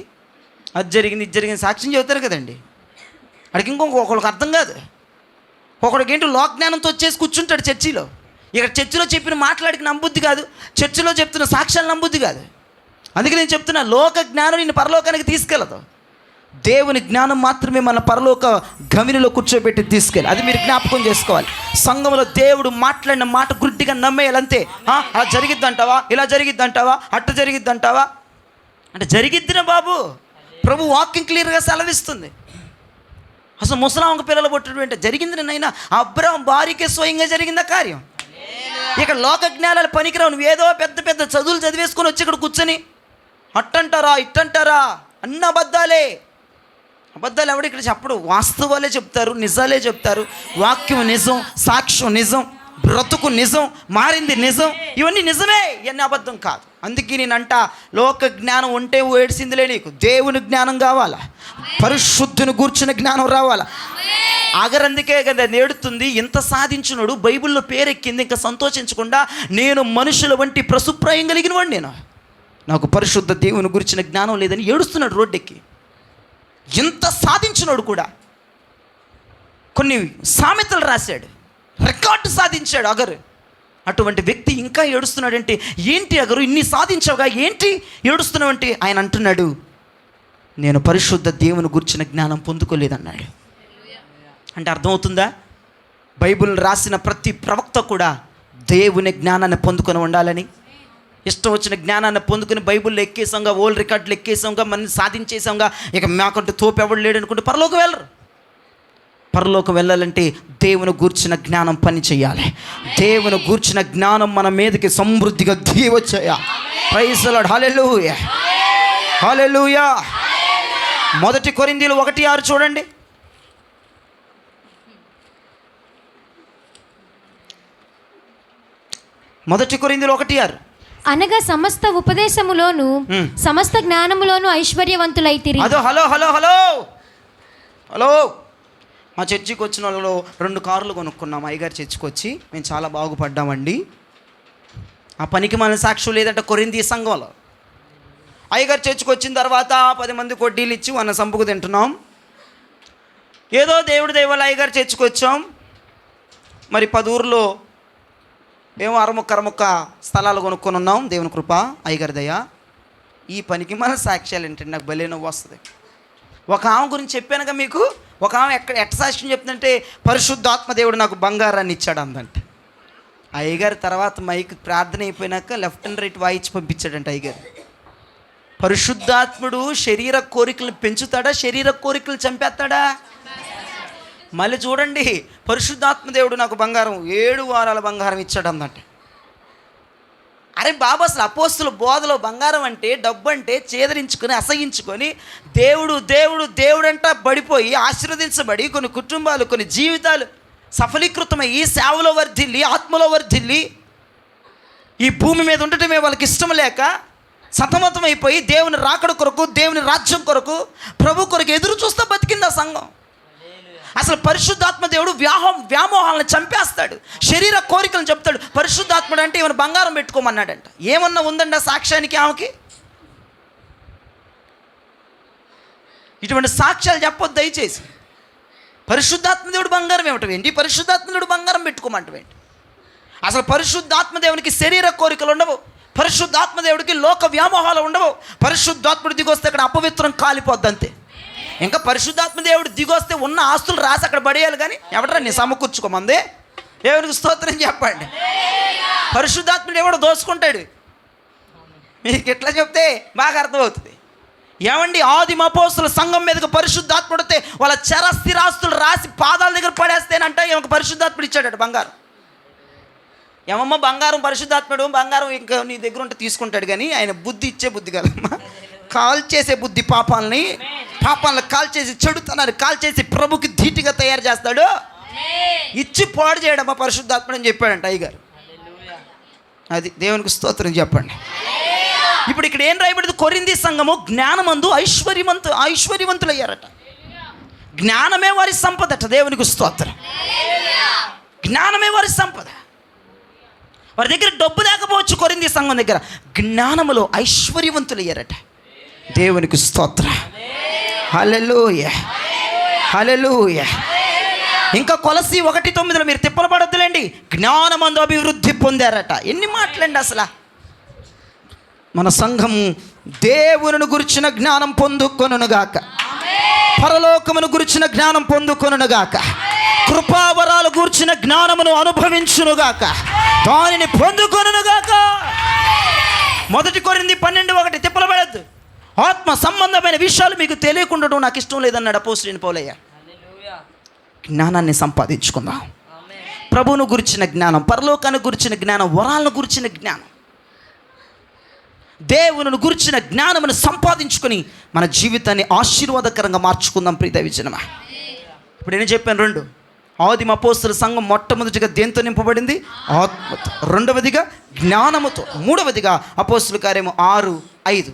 అది జరిగింది, ఇది జరిగింది, సాక్ష్యం చెబుతారు కదండి. అక్కడికి ఒకళ్ళకి అర్థం కాదు. ఒకడికి ఏంటో లోక జ్ఞానంతో వచ్చేసి కూర్చుంటాడు చర్చిలో. ఇక్కడ చర్చిలో చెప్పిన మాట్లాడికి నమ్ముద్ది కాదు, చర్చిలో చెప్తున్న సాక్ష్యాలు నమ్ముద్ది కాదు. అందుకే నేను చెప్తున్నా, లోక జ్ఞానం నిన్ను పరలోకానికి తీసుకెళ్ళదు. దేవుని జ్ఞానం మాత్రమే మన పరలోక గవినిలో కూర్చోబెట్టి తీసుకెళ్ళి, అది మీరు జ్ఞాపకం చేసుకోవాలి. సంఘంలో దేవుడు మాట్లాడిన మాట గుడ్డిగా నమ్మేయాలి అంతే. అలా జరిగిద్దంటావా, ఇలా జరిగిద్దంటావా, అట్ట జరిగిద్దంటావా అంటే జరిగిద్దిన బాబు. ప్రభు వాక్యం క్లియర్గా సెలవిస్తుంది. అసలు ముసలాంక పిల్లలు పుట్టడం అంటే జరిగింది. నైనా అబ్రాహం భార్యకే స్వయంగా జరిగిందా కార్యం. ఇక లోక జ్ఞానాలు పనికిరావు. నువ్వు ఏదో పెద్ద పెద్ద చదువులు చదివేసుకొని వచ్చి ఇక్కడ కూర్చొని అట్టంటారా ఇట్టంటారా అన్న అబద్ధాలే. అబద్ధాలు ఎవడు ఇక్కడ చెప్పడు, వాస్తవాలే చెప్తారు, నిజాలే చెప్తారు. వాక్యం నిజం, సాక్ష్యం నిజం, బ్రతుకు నిజం, మారింది నిజం, ఇవన్నీ నిజమే, ఇవన్నీ అబద్ధం కాదు. అందుకే నేనంట లోక జ్ఞానం ఉంటే ఏడ్చిందిలే, నీకు దేవుని జ్ఞానం కావాలా, పరిశుద్ధుని గూర్చిన జ్ఞానం రావాలా. ఆగరందుకే కదా నేడుతుంది. ఇంత సాధించినోడు బైబిల్లో పేరెక్కింది, ఇంకా సంతోషించకుండా నేను మనుషుల వంటి ప్రసుప్రాయం కలిగిన వాడు, నేను నాకు పరిశుద్ధ దేవుని గురించిన జ్ఞానం లేదని ఏడుస్తున్నాడు రోడ్డెక్కి. ఇంత సాధించినోడు కూడా కొన్ని సామెతలు రాశాడు, రికార్డు సాధించాడు అగరు. అటువంటి వ్యక్తి ఇంకా ఏడుస్తున్నాడంటే ఏంటి అగరు, ఇన్ని సాధించావుగా ఏంటి ఏడుస్తున్నావు అంటే ఆయన అంటున్నాడు, నేను పరిశుద్ధ దేవుని గురించిన జ్ఞానం పొందుకోలేదన్నాడు. అంటే అర్థమవుతుందా? బైబిల్ రాసిన ప్రతి ప్రవక్త కూడా దేవుని జ్ఞానాన్ని పొందుకొని ఉండాలని, ఇష్టం వచ్చిన జ్ఞానాన్ని పొందుకుని బైబిల్లో ఎక్కేసాంగా, ఓల్డ్ రికార్డులు ఎక్కేసాంగా, మనం సాధించేసాంగా, ఇక మాకంటూ తోపు ఎవడు లేడు అనుకుంటే పరలోకం వెళ్ళరు. పరలోకం వెళ్ళాలంటే దేవుని గూర్చిన జ్ఞానం పని చేయాలి. దేవుని గూర్చిన జ్ఞానం మన మీదకి సమృద్ధిగా దిగివచ్చాయా. Praise the Lord. హల్లెలూయా, హల్లెలూయా. 1 కొరింథీయులు 1:6 చూడండి. 1 కొరింథీయులు 1:6. అనగా సమస్త ఉపదేశములోను సమస్త జ్ఞానములోను ఐశ్వర్యవంతులైతిరి. అదో హలో హలో హలో హలో మా చర్చికి వచ్చిన వాళ్ళు 2 కార్లు కొనుక్కున్నాం. అయ్యగారు చర్చికి వచ్చి మేము చాలా బాగుపడ్డామండి. ఆ పనికి మన సాక్ష్యం లేదంటే కొరింథీ సంఘంలో. అయ్యగారు చర్చికి వచ్చిన తర్వాత 10 మంది కొడ్డీలు ఇచ్చి మన సంపుకు తింటున్నాం. ఏదో దేవుడి దైవాలు అయ్యగారు చర్చికి వచ్చాం. మరి 10 ఊర్లో ఏమో అరముక్క స్థలాలు కొనుక్కొని ఉన్నాం. దేవుని కృప, అయ్యగారి దయ. ఈ పనికి మన సాక్ష్యాలు ఏంటంటే నాకు భలే నవ్వు వస్తుంది. ఒక ఆమె గురించి చెప్పానుగా మీకు. ఒక ఆమె ఎట్ట సాక్ష్యం చెప్తుందంటే, పరిశుద్ధాత్మ దేవుడు నాకు బంగారాన్ని ఇచ్చాడు అందంట. అయ్యగారు తర్వాత మైక్ ప్రార్థన అయిపోయినాక లెఫ్ట్ అండ్ రైట్ వాయించి పంపించాడంట అయ్యగారు. పరిశుద్ధాత్ముడు శరీర కోరికలు పెంచుతాడా, శరీర కోరికలు చంపేస్తాడా? మళ్ళీ చూడండి, పరిశుద్ధాత్మ దేవుడు నాకు బంగారం 7 వారాల బంగారం ఇచ్చాడు అందంట. అరే బాబు, అసలు అపోస్తుల బోధలో బంగారం అంటే, డబ్బు అంటే చేదరించుకొని అసహించుకొని దేవుడు దేవుడు దేవుడంట పడిపోయి ఆశీర్వదించబడి కొన్ని కుటుంబాలు, కొన్ని జీవితాలు సఫలీకృతమయ్యి సేవలో వర్ధిల్లి, ఆత్మలో వర్ధిల్లి, ఈ భూమి మీద ఉండటమే వాళ్ళకి ఇష్టం లేక సతమతం అయిపోయి దేవుని రాకడ కొరకు, దేవుని రాజ్యం కొరకు, ప్రభు కొరకు ఎదురు చూస్తూ బతికింది ఆ సంఘం. అసలు పరిశుద్ధాత్మ దేవుడు వ్యామోహాలను చంపేస్తాడు, శరీర కోరికలను చెప్తాడు. పరిశుద్ధాత్ముడు అంటే ఏమైనా బంగారం పెట్టుకోమన్నాడంట. ఏమన్నా ఉందండి ఆ సాక్ష్యానికి ఆమెకి? ఇటువంటి సాక్ష్యాలు చెప్పొద్దు దయచేసి. పరిశుద్ధాత్మ దేవుడు బంగారం ఏమిటండి? పరిశుద్ధాత్మ దేవుడు బంగారం పెట్టుకోమంటవేంటి? అసలు పరిశుద్ధాత్మ దేవునికి శరీర కోరికలు ఉండవు, పరిశుద్ధాత్మ దేవుడికి లోక వ్యామోహాలు ఉండవు. పరిశుద్ధాత్ముడు దిగొస్తే అక్కడ అపవిత్రం కాలిపోద్ది అంతే. ఇంకా పరిశుద్ధాత్మ దేవుడు దిగొస్తే ఉన్న ఆస్తులు రాసి అక్కడ పడేయాలి. కానీ ఎవడరా నీ సమకూర్చుకోమందే? దేవునికి స్తోత్రం చెప్పండి. పరిశుద్ధాత్ముడు ఎవడో దోసుకుంటాడు. మీకు ఎట్లా చెప్తే బాగా అర్థమవుతుంది. ఏమండి, ఆదిమ అపోస్తుల సంఘం మీదకి పరిశుద్ధాత్ముడితే వాళ్ళ చరస్థిరాస్తులు రాసి పాదాల దగ్గర పడేస్తేనంట ఈమెకు పరిశుద్ధాత్ముడు ఇచ్చాడట బంగారం. ఏమమ్మా బంగారం, పరిశుద్ధాత్ముడు బంగారం ఇంకా నీ దగ్గర ఉంటే తీసుకుంటాడు, కానీ ఆయన బుద్ధి ఇచ్చే బుద్ధి కదమ్మా, కాల్ చేసే బుద్ధి. పాపాలని కాల్ చేసి, చెడుతనాన్ని కాల్ చేసి ప్రభుకి ధీటుగా తయారు చేస్తాడు. ఇచ్చి పాడు చేయడమ్మా పరిశుద్ధాత్ముడు అని చెప్పాడంట అయ్యగారు. అది దేవునికి స్తోత్రం చెప్పండి. ఇప్పుడు ఇక్కడ ఏం రాయబడింది? కొరింథీ సంఘము జ్ఞానమందు ఐశ్వర్యవంతులయ్యారట. జ్ఞానమే వారి సంపదట. దేవునికి స్తోత్రం. జ్ఞానమే వారి సంపద. వారి దగ్గర డబ్బు లేకపోవచ్చు, కొరింథీ సంఘం దగ్గర జ్ఞానములో ఐశ్వర్యవంతులయ్యారట. దేవునికి స్తోత్రం. హల్లెలూయా, హల్లెలూయా. ఇంకా కొలసి 1:9 మీరు తిప్పలు పడొద్దులేండి. జ్ఞానమందు అభివృద్ధి పొందారట. ఎన్ని మాటలండి అసలు. మన సంఘము దేవుని గురించిన జ్ఞానం పొందుకొనుగాక. పరలోకమును గురించిన జ్ఞానం పొందుకొనుగాక, కృపావరాలు గూర్చిన జ్ఞానమును అనుభవించునుగాక, దానిని పొందుకొనుగాక. 1 కొరింథీ 12:1 తిప్పలబడద్దు. ఆత్మ సంబంధమైన విషయాలు మీకు తెలియకుండా నాకు ఇష్టం లేదన్నాడు అపోస్తలుడైన పౌలయ్య. జ్ఞానాన్ని సంపాదించుకుందాం. ప్రభువును గురించిన జ్ఞానం, పరలోకాన్ని గురించిన జ్ఞానం, వరాలను గురించిన జ్ఞానం, దేవుని గురించిన జ్ఞానమును సంపాదించుకొని మన జీవితాన్ని ఆశీర్వాదకరంగా మార్చుకుందాం. ప్రియ దైవజనమా, ఇప్పుడు నేను చెప్పాను 2. ఆదిమ అపోస్తల సంఘం మొట్టమొదటిగా దేంతో నింపబడింది? ఆత్మతో. 2వదిగా జ్ఞానముతో. 3వదిగా అపోస్తల కార్యము 6:5.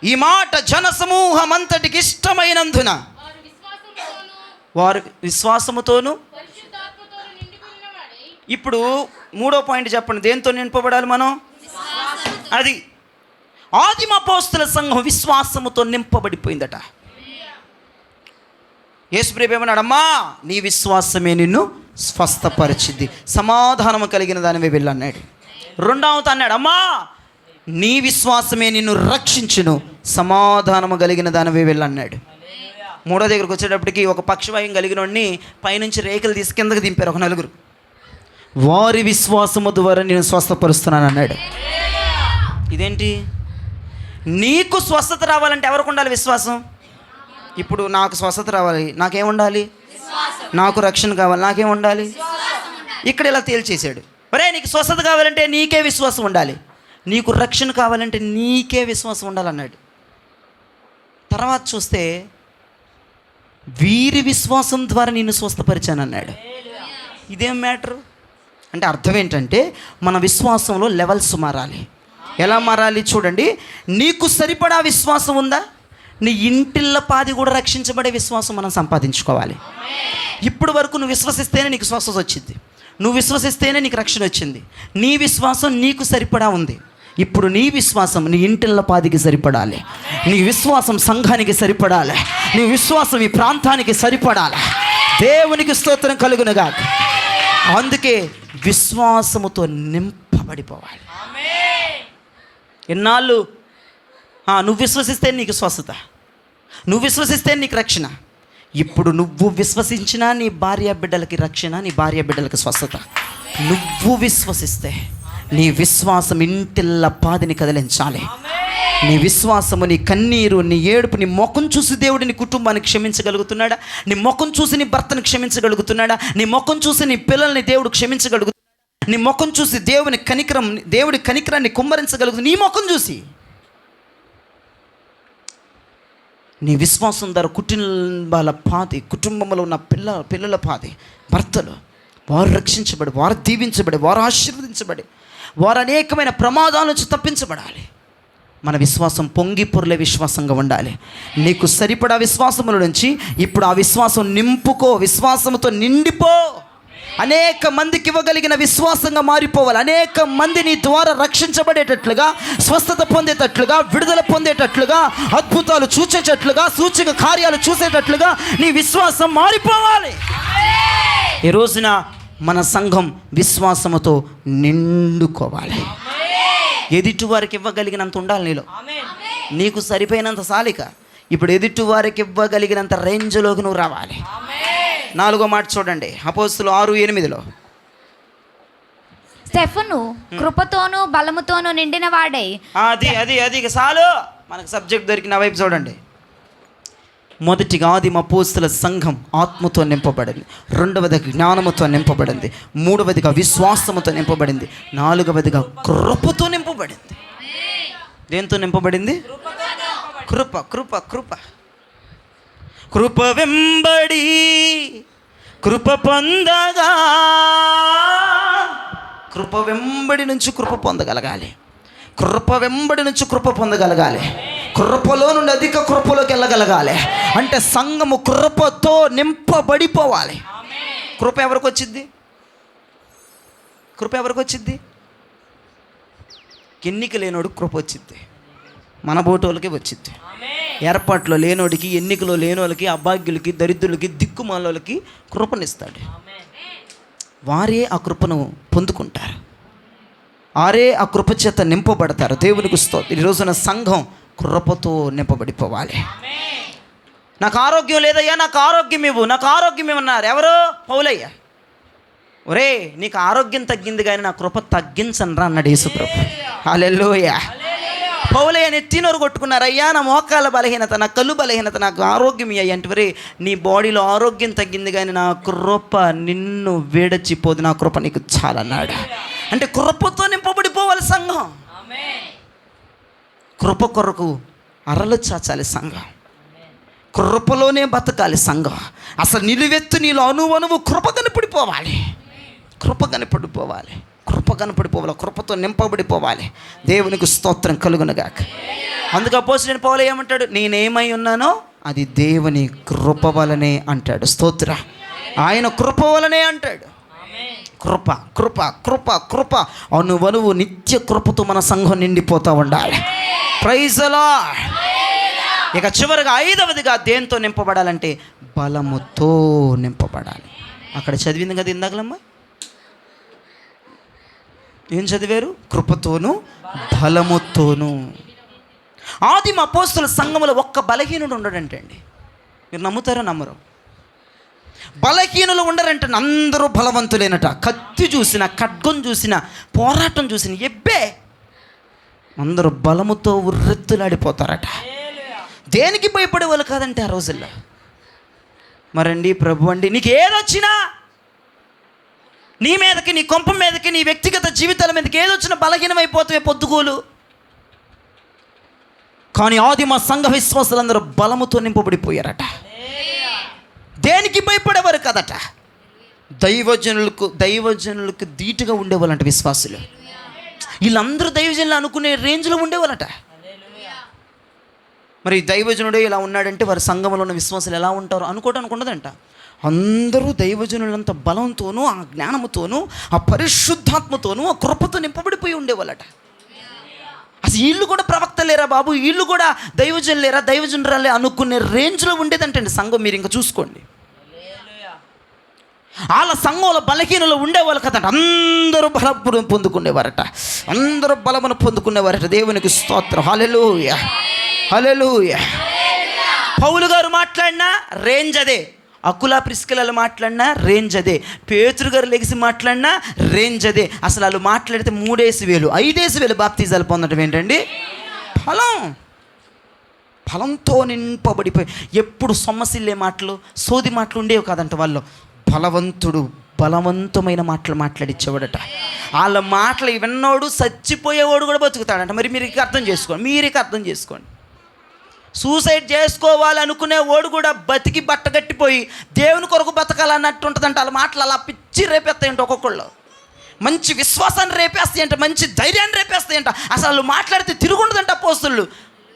ఈ మాట జనసమూహమంతటికి ఇష్టమైనందున వారు విశ్వాసముతోను. ఇప్పుడు 3వ పాయింట్ చెప్పండి, దేంతో నింపబడాలి మనం? అది ఆదిమ అపోస్తల సంఘం విశ్వాసముతో నింపబడిపోయిందట. యేసుప్రభు ఏమన్నాడు? అమ్మా, నీ విశ్వాసమే నిన్ను స్వస్థపరిచింది, సమాధానము కలిగిన దానివే వెళ్ళన్నాడు. 2వ అన్నాడు, అమ్మా, నీ విశ్వాసమే నిన్ను రక్షించును, సమాధానము కలిగిన దానివే వెళ్ళన్నాడు. 3వ దగ్గరకు వచ్చేటప్పటికి ఒక పక్షవాయుం కలిగిన వాడిని పైనుంచి రేకులు తీసి కిందకి దింపారు ఒక 4. వారి విశ్వాసము ద్వారా నేను స్వస్థపరుస్తున్నాను అన్నాడు. ఇదేంటి? నీకు స్వస్థత రావాలంటే ఎవరికి ఉండాలి? విశ్వాసం. ఇప్పుడు నాకు స్వస్థత రావాలి, నాకేం ఉండాలి? నాకు రక్షణ కావాలి, నాకేం ఉండాలి? ఇక్కడ ఇలా తేల్చేశాడు. ఒరే, నీకు స్వస్థత కావాలంటే నీకే విశ్వాసం ఉండాలి, నీకు రక్షణ కావాలంటే నీకే విశ్వాసం ఉండాలన్నాడు. తర్వాత చూస్తే వీరి విశ్వాసం ద్వారా నిన్ను స్వస్థపరిచాను అన్నాడు. ఇదేం మ్యాటరు అంటే అర్థం ఏంటంటే మన విశ్వాసంలో లెవెల్స్ మారాలి. ఎలా మారాలి చూడండి. నీకు సరిపడా విశ్వాసం ఉందా? నీ ఇంటిళ్ళ పాది కూడా రక్షించబడే విశ్వాసం మనం సంపాదించుకోవాలి. ఇప్పుడు వరకు నువ్వు విశ్వసిస్తేనే నీకు స్వస్థత వచ్చింది, నువ్వు విశ్వసిస్తేనే నీకు రక్షణ వచ్చింది. నీ విశ్వాసం నీకు సరిపడా ఉంది. ఇప్పుడు నీ విశ్వాసం నీ ఇంటిళ్ళ పాదికి సరిపడాలి, నీ విశ్వాసం సంఘానికి సరిపడాలి, నీ విశ్వాసం ఈ ప్రాంతానికి సరిపడాలి. దేవునికి స్తోత్రం కలుగునుగాక. అందుకే విశ్వాసముతో నింపబడిపోవాలి. ఎన్నాళ్ళు నువ్వు విశ్వసిస్తే నీకు స్వస్థత, నువ్వు విశ్వసిస్తే నీకు రక్షణ. ఇప్పుడు నువ్వు విశ్వసించినా నీ భార్య బిడ్డలకి రక్షణ, నీ భార్య బిడ్డలకి స్వస్థత. నువ్వు విశ్వసిస్తే నీ విశ్వాసం ఇంటిల్ల పాదిని కదిలించాలి. నీ విశ్వాసము, నీ కన్నీరు, నీ ఏడుపు, నీ ముఖం చూసి దేవుడు నీ కుటుంబాన్ని క్షమించగలుగుతున్నాడా? నీ ముఖం చూసి నీ భర్తను క్షమించగలుగుతున్నాడా? నీ ముఖం చూసి నీ పిల్లల్ని దేవుడు క్షమించగలుగుతున్నాడా? నీ ముఖం చూసి దేవుడి కనికరాన్ని కుమ్మరించగలుగుతుంది. నీ ముఖం చూసి నీ విశ్వాసం ద్వారా కుటుంబాల పాది, కుటుంబంలో ఉన్న పిల్లల పాది, భర్తలు వారు రక్షించబడి, వారు దీవించబడి, వారు ఆశీర్వదించబడి, వారు అనేకమైన ప్రమాదాల నుంచి తప్పించబడాలి. మన విశ్వాసం పొంగి పొర్లే విశ్వాసంగా ఉండాలి. నీకు సరిపడా విశ్వాసముల నుంచి ఇప్పుడు ఆ విశ్వాసం నింపుకో, విశ్వాసంతో నిండిపో. అనేక మందికి ఇవ్వగలిగిన విశ్వాసంగా మారిపోవాలి. అనేక మంది నీ ద్వారా రక్షించబడేటట్లుగా, స్వస్థత పొందేటట్లుగా, విడుదల పొందేటట్లుగా, అద్భుతాలు చూసేటట్లుగా, సూచక కార్యాలు చూసేటట్లుగా నీ విశ్వాసం మారిపోవాలి. ఈ రోజున మన సంఘం విశ్వాసముతో నిండుకోవాలి. ఎదుటి వారికి ఇవ్వగలిగినంత ఉండాలి నీలో. నీకు సరిపోయినంత సాలిక ఇప్పుడు ఎదుటి వారికి ఇవ్వగలిగినంత రేంజ్లోకి నువ్వు రావాలి. 4వ మాట చూడండి, అపోస్తలులు 6:8. స్టెఫను కృపతోనూ బలముతోనూ నిండిన వాడై. అది చాలు, మనకు సబ్జెక్ట్ దొరికిన వైపు చూడండి. మొదటిగా ఆదిమ అపోస్తల సంఘం ఆత్మతో నింపబడింది, 2వదిగా జ్ఞానముతో నింపబడింది, 3వదిగా విశ్వాసముతో నింపబడింది, 4వదిగా కృపతో నింపబడింది. దేంతో నింపబడింది? కృప కృప కృప కృప వెంబడి కృప పొందగా. కృప వెంబడి నుంచి కృప పొందగలగాలి, కృప వెంబడి నుంచి కృప పొందగలగాలి, కృపలో నుండి అధిక కృపలోకి వెళ్ళగలగాలి. అంటే సంఘము కృపతో నింపబడిపోవాలి. కృప ఎవరికి వచ్చింది? కృప ఎవరికి వచ్చింది? ఎన్నిక లేనోడు కృప వచ్చింది, మన బోటోళ్ళకి వచ్చింది. ఏర్పాట్లో లేనోడికి, ఎన్నికలో లేనోళ్ళకి, అభాగ్యులకి, దరిద్రులకి, దిక్కుమాలోళ్ళకి కృపనిస్తాడు. వారే ఆ కృపను పొందుకుంటారు. ఆ కృప చేత నింపబడతారు. దేవునికి స్తోత్రం. ఈ రోజున సంఘం కృపతో నింపబడిపోవాలి. నాకు ఆరోగ్యం లేదయ్యా, నాకు ఆరోగ్యం ఇవ్వు, నాకు ఆరోగ్యం ఇవ్వన్నారు. ఎవరో? పౌలయ్య. ఒరే, నీకు ఆరోగ్యం తగ్గింది కానీ నా కృప తగ్గించనరా అన్నాడు యేసుప్రభు. హల్లెలూయా. పౌలయ్య నెత్తినోరు కొట్టుకున్నారు. అయ్యా, నా మోకాల బలహీనత, నా కళ్ళు బలహీనత, నాకు ఆరోగ్యం ఇయ్య అంటే, ఒరే నీ బాడీలో ఆరోగ్యం తగ్గింది కానీ నా కృప నిన్ను వేడచిపోదు, నా కృప నీకు చాలన్నాడు. అంటే కృపతో నింపబడిపోవాలి సంఘం. కృప కొరకు అరలు చాచాలి సంఘం. కృపలోనే బతకాలి సంఘం. అసలు నిలువెత్తు నీలో అణువణువు కృప కనపడిపోవాలి. కృప కనపడిపోవాలి. కృప కనపడిపోవాలి. కృపతో నింపబడిపోవాలి. దేవునికి స్తోత్రం కలుగునుగాక. అందుకు అపోస్తలుడైన పౌలు ఏమంటాడు? నేనేమై ఉన్నానో అది దేవుని కృప వలనే అంటాడు. స్తోత్ర. ఆయన కృప వలనే అంటాడు. కృప కృప కృప కృప అణువణువు నిత్య కృపతో మన సంఘం నిండిపోతూ ఉండాలి. Praise the lord. ఇక చివరిగా 5వదిగా దేంతో నింపబడాలంటే బలముతో నింపబడాలి. అక్కడ చదివింది కదా ఇందాకలమ్మ, ఏం చదివారు? కృపతోను బలముతోను. ఆదిమ అపోస్తల సంఘములో ఒక్క బలహీనుడు ఉండడంటే అండి. మీరు నమ్ముతారో నమ్మరు? బలహీనులు ఉండరంటే అందరూ బలవంతులేనట. కత్తి చూసిన, ఖడ్గం చూసిన, పోరాటం చూసిన ఎబ్బే అందరూ బలముతో ఉర్రెత్తులాడిపోతారట. దేనికి భయపడేవాళ్ళు కాదంటే ఆ రోజుల్లో. మరండి ప్రభు అండి, నీకు ఏదొచ్చినా, నీ మీదకి, నీ కొంప మీదకి, నీ వ్యక్తిగత జీవితాల మీదకి ఏదొచ్చినా బలహీనమైపోతాయి పొద్దుగోలు. కానీ ఆదిమ సంఘ విశ్వాసులందరూ బలముతో నింపబడిపోయారట. దేనికి భయపడేవారు కదట. దైవజనులకు ధీటుగా ఉండేవాళ్ళంట విశ్వాసులు. వీళ్ళందరూ దైవజనులు అనుకునే రేంజ్లో ఉండేవాళ్ళట. మరి దైవజనుడే ఇలా ఉన్నాడంటే వారి సంఘంలో ఉన్న విశ్వాసులు ఎలా ఉంటారో అనుకోవడానికి ఉండదంట. అందరూ దైవజనులంత బలంతోనూ, ఆ జ్ఞానముతోనూ, ఆ పరిశుద్ధాత్మతోనూ, ఆ కృపతో నింపబడిపోయి ఉండేవాళ్ళట. అసలు వీళ్ళు కూడా ప్రవక్త లేరా బాబు, వీళ్ళు కూడా దైవజనులు లేరా, దైవజనురాలే అనుకునే రేంజ్లో ఉండేదంటండి సంఘం. మీరు ఇంకా చూసుకోండి. వాళ్ళ సంఘంలో బలహీనలు ఉండేవాళ్ళు కదంట. అందరూ బలమును పొందుకునేవారట. అందరూ బలమును పొందుకునేవారట. దేవునికి స్తోత్రం. హల్లెలూయా, హల్లెలూయా. పౌలు గారు మాట్లాడినా రేంజ్ అదే. అకులా ప్రిస్కిలలు మాట్లాడినా రేంజ్ అదే. పేతురు గారు లెగిసి మాట్లాడినా రేంజ్ అదే. అసలు వాళ్ళు మాట్లాడితే 3,000 5,000 బాప్తిజాలు పొందడం ఏంటండి? ఫలంతో నింపబడిపోయి. ఎప్పుడు సొమ్మసిల్లే మాటలు, సోది మాటలు ఉండేవి కాదంట. వాళ్ళు బలవంతమైన మాటలు మాట్లాడిచ్చేవాడట. వాళ్ళ మాటలు విన్నోడు చచ్చిపోయేవాడు కూడా బతుకుతాడంట. మరి మీరు అర్థం చేసుకోండి. సూసైడ్ చేసుకోవాలనుకునే వాడు కూడా బతికి బట్టగట్టిపోయి దేవుని కొరకు బతకాలన్నట్టు ఉంటుందంట. వాళ్ళ మాటలు అలా పిచ్చి రేపేస్తాయంట. ఒక్కొక్కళ్ళు మంచి విశ్వాసాన్ని రేపేస్తాయంట, మంచి ధైర్యాన్ని రేపేస్తాయంట. అసలు వాళ్ళు మాట్లాడితే తిరుగుండదంట.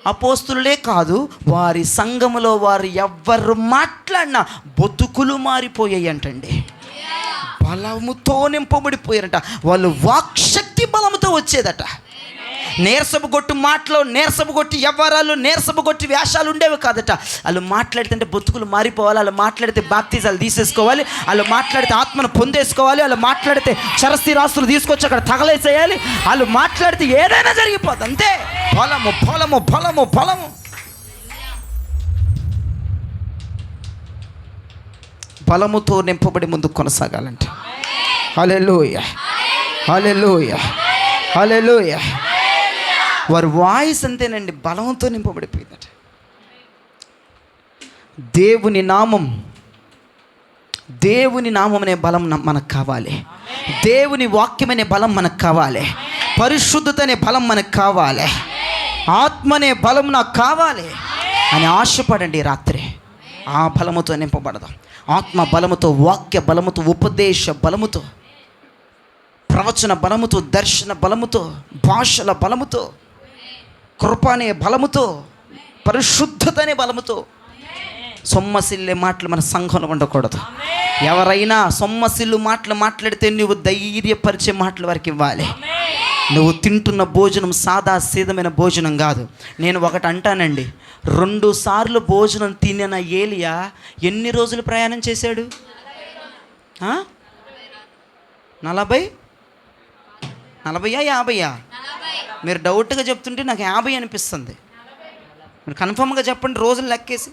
అపోస్తులే కాదు, వారి సంఘములో వారు ఎవ్వరు మాట్లాడినా బతుకులు మారిపోయాయి అంటండి. బలముతో నింపబడిపోయారంట. వాళ్ళు వాక్శక్తి బలముతో వచ్చేదట. నీరసపు కొట్టు మాటలు, నీరసపు కొట్టి వ్యవహారాలు, నీరసపు కొట్టి వేషాలు ఉండేవి కాదట. వాళ్ళు మాట్లాడితే బతుకులు మారిపోవాలి. వాళ్ళు మాట్లాడితే బాప్తిజాలు తీసేసుకోవాలి. వాళ్ళు మాట్లాడితే ఆత్మను పొందేసుకోవాలి. వాళ్ళు మాట్లాడితే చరస్థిరాస్తులు తీసుకొచ్చి అక్కడ తగలేసేయాలి. వాళ్ళు మాట్లాడితే ఏదైనా జరిగిపోతుంది. అంతే. బలము బలము బలము బలము. బలముతో నింపబడి ముందుకు కొనసాగాలంటే. హల్లెలూయా, హల్లెలూయా, హల్లెలూయా. వారి వాయిస్ అంతేనండి, బలంతో నింపబడిపోయిందట. దేవుని నామం అనే బలం మనకు కావాలి. దేవుని వాక్యం అనే బలం మనకు కావాలి. పరిశుద్ధత అనే బలం మనకు కావాలి. ఆత్మ అనే బలం నాకు కావాలి అని ఆశపడండి రాత్రి. ఆ బలముతో నింపబడదాం. ఆత్మ బలముతో, వాక్య బలముతో, ఉపదేశ బలముతో, ప్రవచన బలముతో, దర్శన బలముతో, భాషల బలముతో, కృప అనే బలముతో, పరిశుద్ధత అనే బలముతో. సొమ్మసిల్లే మాటలు మన సంఘంలో ఉండకూడదు. ఎవరైనా సొమ్మసిల్లు మాటలు మాట్లాడితే నువ్వు ధైర్యపరిచే మాటలు వారికి ఇవ్వాలి. నువ్వు తింటున్న భోజనం సాదా సీదమైన భోజనం కాదు. నేను ఒకటి అంటానండి, 2 సార్లు భోజనం తినిన ఏలియా ఎన్ని రోజులు ప్రయాణం చేశాడు? 40 40 50? మీరు డౌట్గా చెప్తుంటే నాకు 50 అనిపిస్తుంది. మీరు కన్ఫర్మ్గా చెప్పండి, రోజులు లెక్కేసి.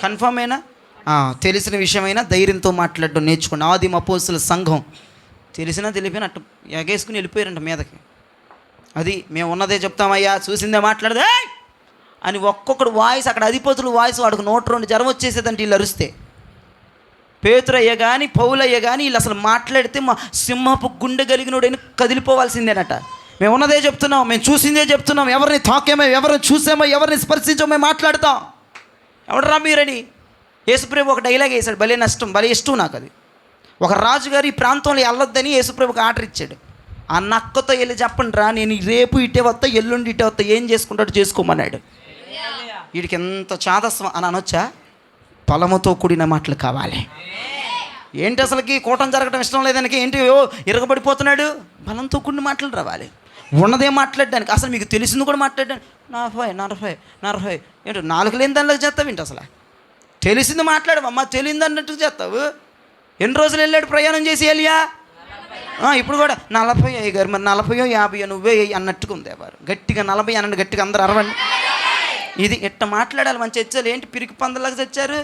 కన్ఫర్మేనా? తెలిసిన విషయమైనా ధైర్యంతో మాట్లాడడం నేర్చుకోండి. ఆదిమ అపోస్తుల సంఘం తెలిసినా తెలిపోయినా అట్టు ఎగేసుకుని వెళ్ళిపోయారంట మీదకి. అది మేము ఉన్నదే చెప్తామయ్యా, చూసిందే మాట్లాడదే అని ఒక్కొక్కడు వాయిస్, అక్కడ అధిపతులు వాయిస్ వాడికి 102 జ్వరం వచ్చేసేదంటే వీళ్ళు అరిస్తే. పేతురయ్య కానీ పౌలయ్య కానీ వీళ్ళు అసలు మాట్లాడితే మా సింహపు గుండె కలిగినోడైనా కదిలిపోవాల్సిందేనట. మేము ఉన్నదే చెప్తున్నాం, మేము చూసిందే చెప్తున్నాం, ఎవరిని తాకేమో, ఎవరిని చూసామో, ఎవరిని స్పర్శించామో మేము మాట్లాడతాం. ఎవడరా మీరని యేసుప్రభు ఒక డైలాగ్ వేశాడు, భలే ఇష్టం నాకు అది. ఒక రాజుగారు ఈ ప్రాంతంలో వెళ్ళొద్దని యేసుప్రభుకి ఆర్డర్ ఇచ్చాడు. ఆ నక్కతో వెళ్ళి చెప్పండి రా, నేను రేపు ఇటే వస్తా, ఎల్లుండి ఇటే వస్తా, ఏం చేసుకుంటాడు చేసుకోమన్నాడు. వీడికి ఎంత చాదస్వం అని అనొచ్చా? పొలముతో కూడిన మాటలు కావాలి. ఏంటి అసలుకి కూటం జరగడం ఇష్టం లేదానికి, ఏంటి ఇరగబడిపోతున్నాడు? బలంతో కూడిన మాటలు రావాలి. ఉన్నదే మాట్లాడడానికి, అసలు మీకు తెలిసింది కూడా మాట్లాడడానికి 40 ఏంటో 4 లేని దానిలోకి చేస్తావు ఏంటి? అసలు తెలిసింది మాట్లాడు అమ్మ, తెలియదు అన్నట్టు చేస్తావు. ఎన్ని రోజులు వెళ్ళాడు ప్రయాణం చేసి ఏలియా? ఇప్పుడు కూడా 40 గారు, మరి 40 50 నువ్వే అన్నట్టుగా ఉంది. ఎవరు గట్టిగా 40 అనండి, గట్టిగా అందరు అరవండి. ఇది ఎట్ట మాట్లాడాలి మంచి చచ్చారు. ఏంటి పిరికి పందలాగా చచ్చారు?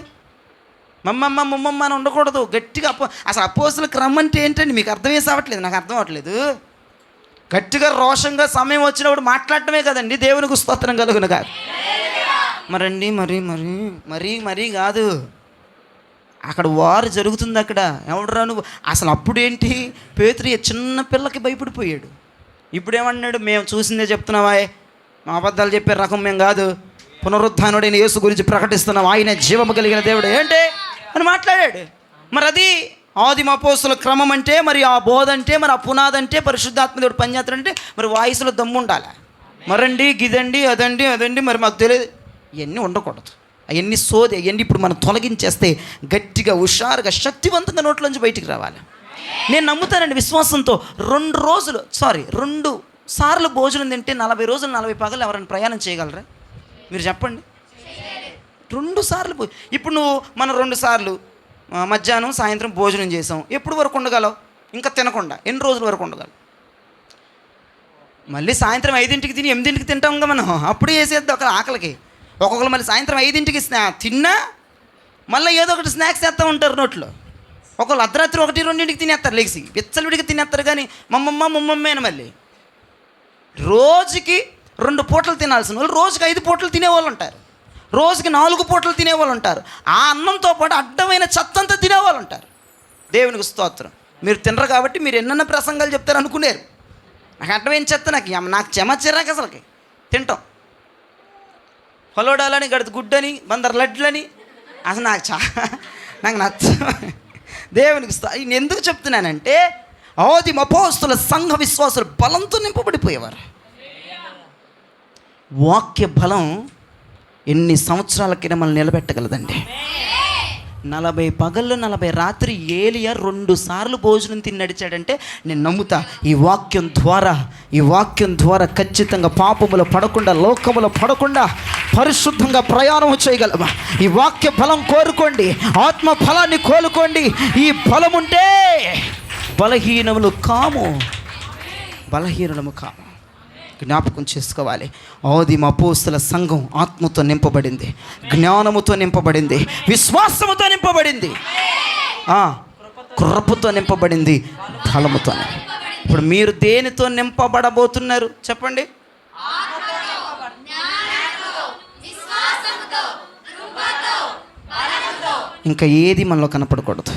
ముమ్మమ్మ అని ఉండకూడదు. గట్టిగా అసలు అపోస్తుల క్రమం అంటే ఏంటండి మీకు అర్థమే సావట్లేదు, నాకు అర్థం అవ్వట్లేదు. గట్టిగా రోషంగా సమయం వచ్చినప్పుడు మాట్లాడటమే కదండి దేవునికి స్తోత్రం కలుగును కాదు. మరండి మరీ కాదు, అక్కడ వారు జరుగుతుంది. అక్కడ ఎవడరా నువ్వు? అసలు అప్పుడేంటి, పేతురు చిన్న పిల్లకి భయపడిపోయాడు. ఇప్పుడేమన్నాడు? మేము చూసిందే చెప్తున్నావా, మా అబద్ధాలు చెప్పే రకం మేము కాదు, పునరుత్థానుడైన యేసు గురించి ప్రకటిస్తున్నాం, ఆయన జీవము కలిగిన దేవుడు ఏంటి అని మాట్లాడాడు. మరి అది ఆదిమ అపోస్తుల క్రమం అంటే, మరి ఆ బోధ అంటే, మరి ఆ పునాది అంటే, పరిశుద్ధాత్మ దేవుడు పనిచేస్తాడంటే మరి వాయిస్లో దమ్ము ఉండాలి. మరండి గిదండి అదండి మరి మాకు తెలియదు, ఇవన్నీ ఉండకూడదు. అవన్నీ సోది, అవన్నీ ఇప్పుడు మనం తొలగించేస్తే గట్టిగా హుషారుగా శక్తివంతంగా నోట్లోంచి బయటికి రావాలి. నేను నమ్ముతానండి విశ్వాసంతో. 2 సార్లు భోజనం తింటే 40 రోజులు 40 పగలు ఎవరైనా ప్రయాణం చేయగలరా? మీరు చెప్పండి. 2 సార్లు ఇప్పుడు మనం 2 సార్లు మధ్యాహ్నం సాయంత్రం భోజనం చేసాం, ఎప్పుడు వరకు ఉండగలవు? ఇంకా తినకుండా ఎన్ని రోజుల వరకు ఉండగలవు? మళ్ళీ సాయంత్రం 5ంటికి తిని 8ంటికి తింటాంగా మనం, అప్పుడు వేసేద్దాం ఒక ఆకలికి. ఒక్కొక్కరు మళ్ళీ సాయంత్రం 5ంటికి తిన్నా మళ్ళీ ఏదో ఒకటి స్నాక్స్ చేస్తూ ఉంటారు నోట్లో. ఒకళ్ళు అర్ధరాత్రి 1 2ంటికి తినేస్తారు, లేచి విచ్చలవిడికి తినేస్తారు. కానీ ముమ్మమ్మే అని మళ్ళీ రోజుకి 2 పూటలు తినాల్సిన వాళ్ళు రోజుకి 5 పూటలు తినేవాళ్ళు ఉంటారు, రోజుకి 4 పూటలు తినేవాళ్ళు ఉంటారు. ఆ అన్నంతో పాటు అడ్డమైన చెత్తంతా తినేవాళ్ళు ఉంటారు. దేవునికి స్తోత్రం. మీరు తినరు కాబట్టి మీరు ఎన్నెన్న ప్రసంగాలు చెప్తారు అనుకునేరు. నాకు అడ్డమైన చెత్త, నాకు చెమచిరాక అసలుకి తింటాం. ఫలోడాలని, గడిది గుడ్డని, బందర్ లడ్లని, అసలు నాకు నచ్చ. దేవునికి నేను ఎందుకు చెప్తున్నానంటే, ఆదిమ అపోస్తుల సంఘ విశ్వాసులు బలంతో నింపబడిపోయేవారు. వాక్య బలం ఎన్ని సంవత్సరాలకైనా మనల్ని నిలబెట్టగలదండి. 40 పగళ్ళు 40 రాత్రి ఏలియా 2 సార్లు భోజనం తిని నడిచాడంటే నేను నమ్ముతా, ఈ వాక్యం ద్వారా ఖచ్చితంగా పాపములో పడకుండా, లోకములో పడకుండా పరిశుద్ధంగా ప్రయాణం చేయగలమా? ఈ వాక్య బలం కోరుకోండి, ఆత్మ ఫలాన్ని కోరుకోండి. ఈ బలం ఉంటే బలహీనములు కాము. జ్ఞాపకం చేసుకోవాలి. ఆదిమ అపోస్తుల సంఘం ఆత్మతో నింపబడింది, జ్ఞానముతో నింపబడింది, విశ్వాసముతో నింపబడింది, కృపతో నింపబడింది, బలముతో. ఇప్పుడు మీరు దేనితో నింపబడబోతున్నారు చెప్పండి? ఇంకా ఏది మనలో కనపడకూడదు.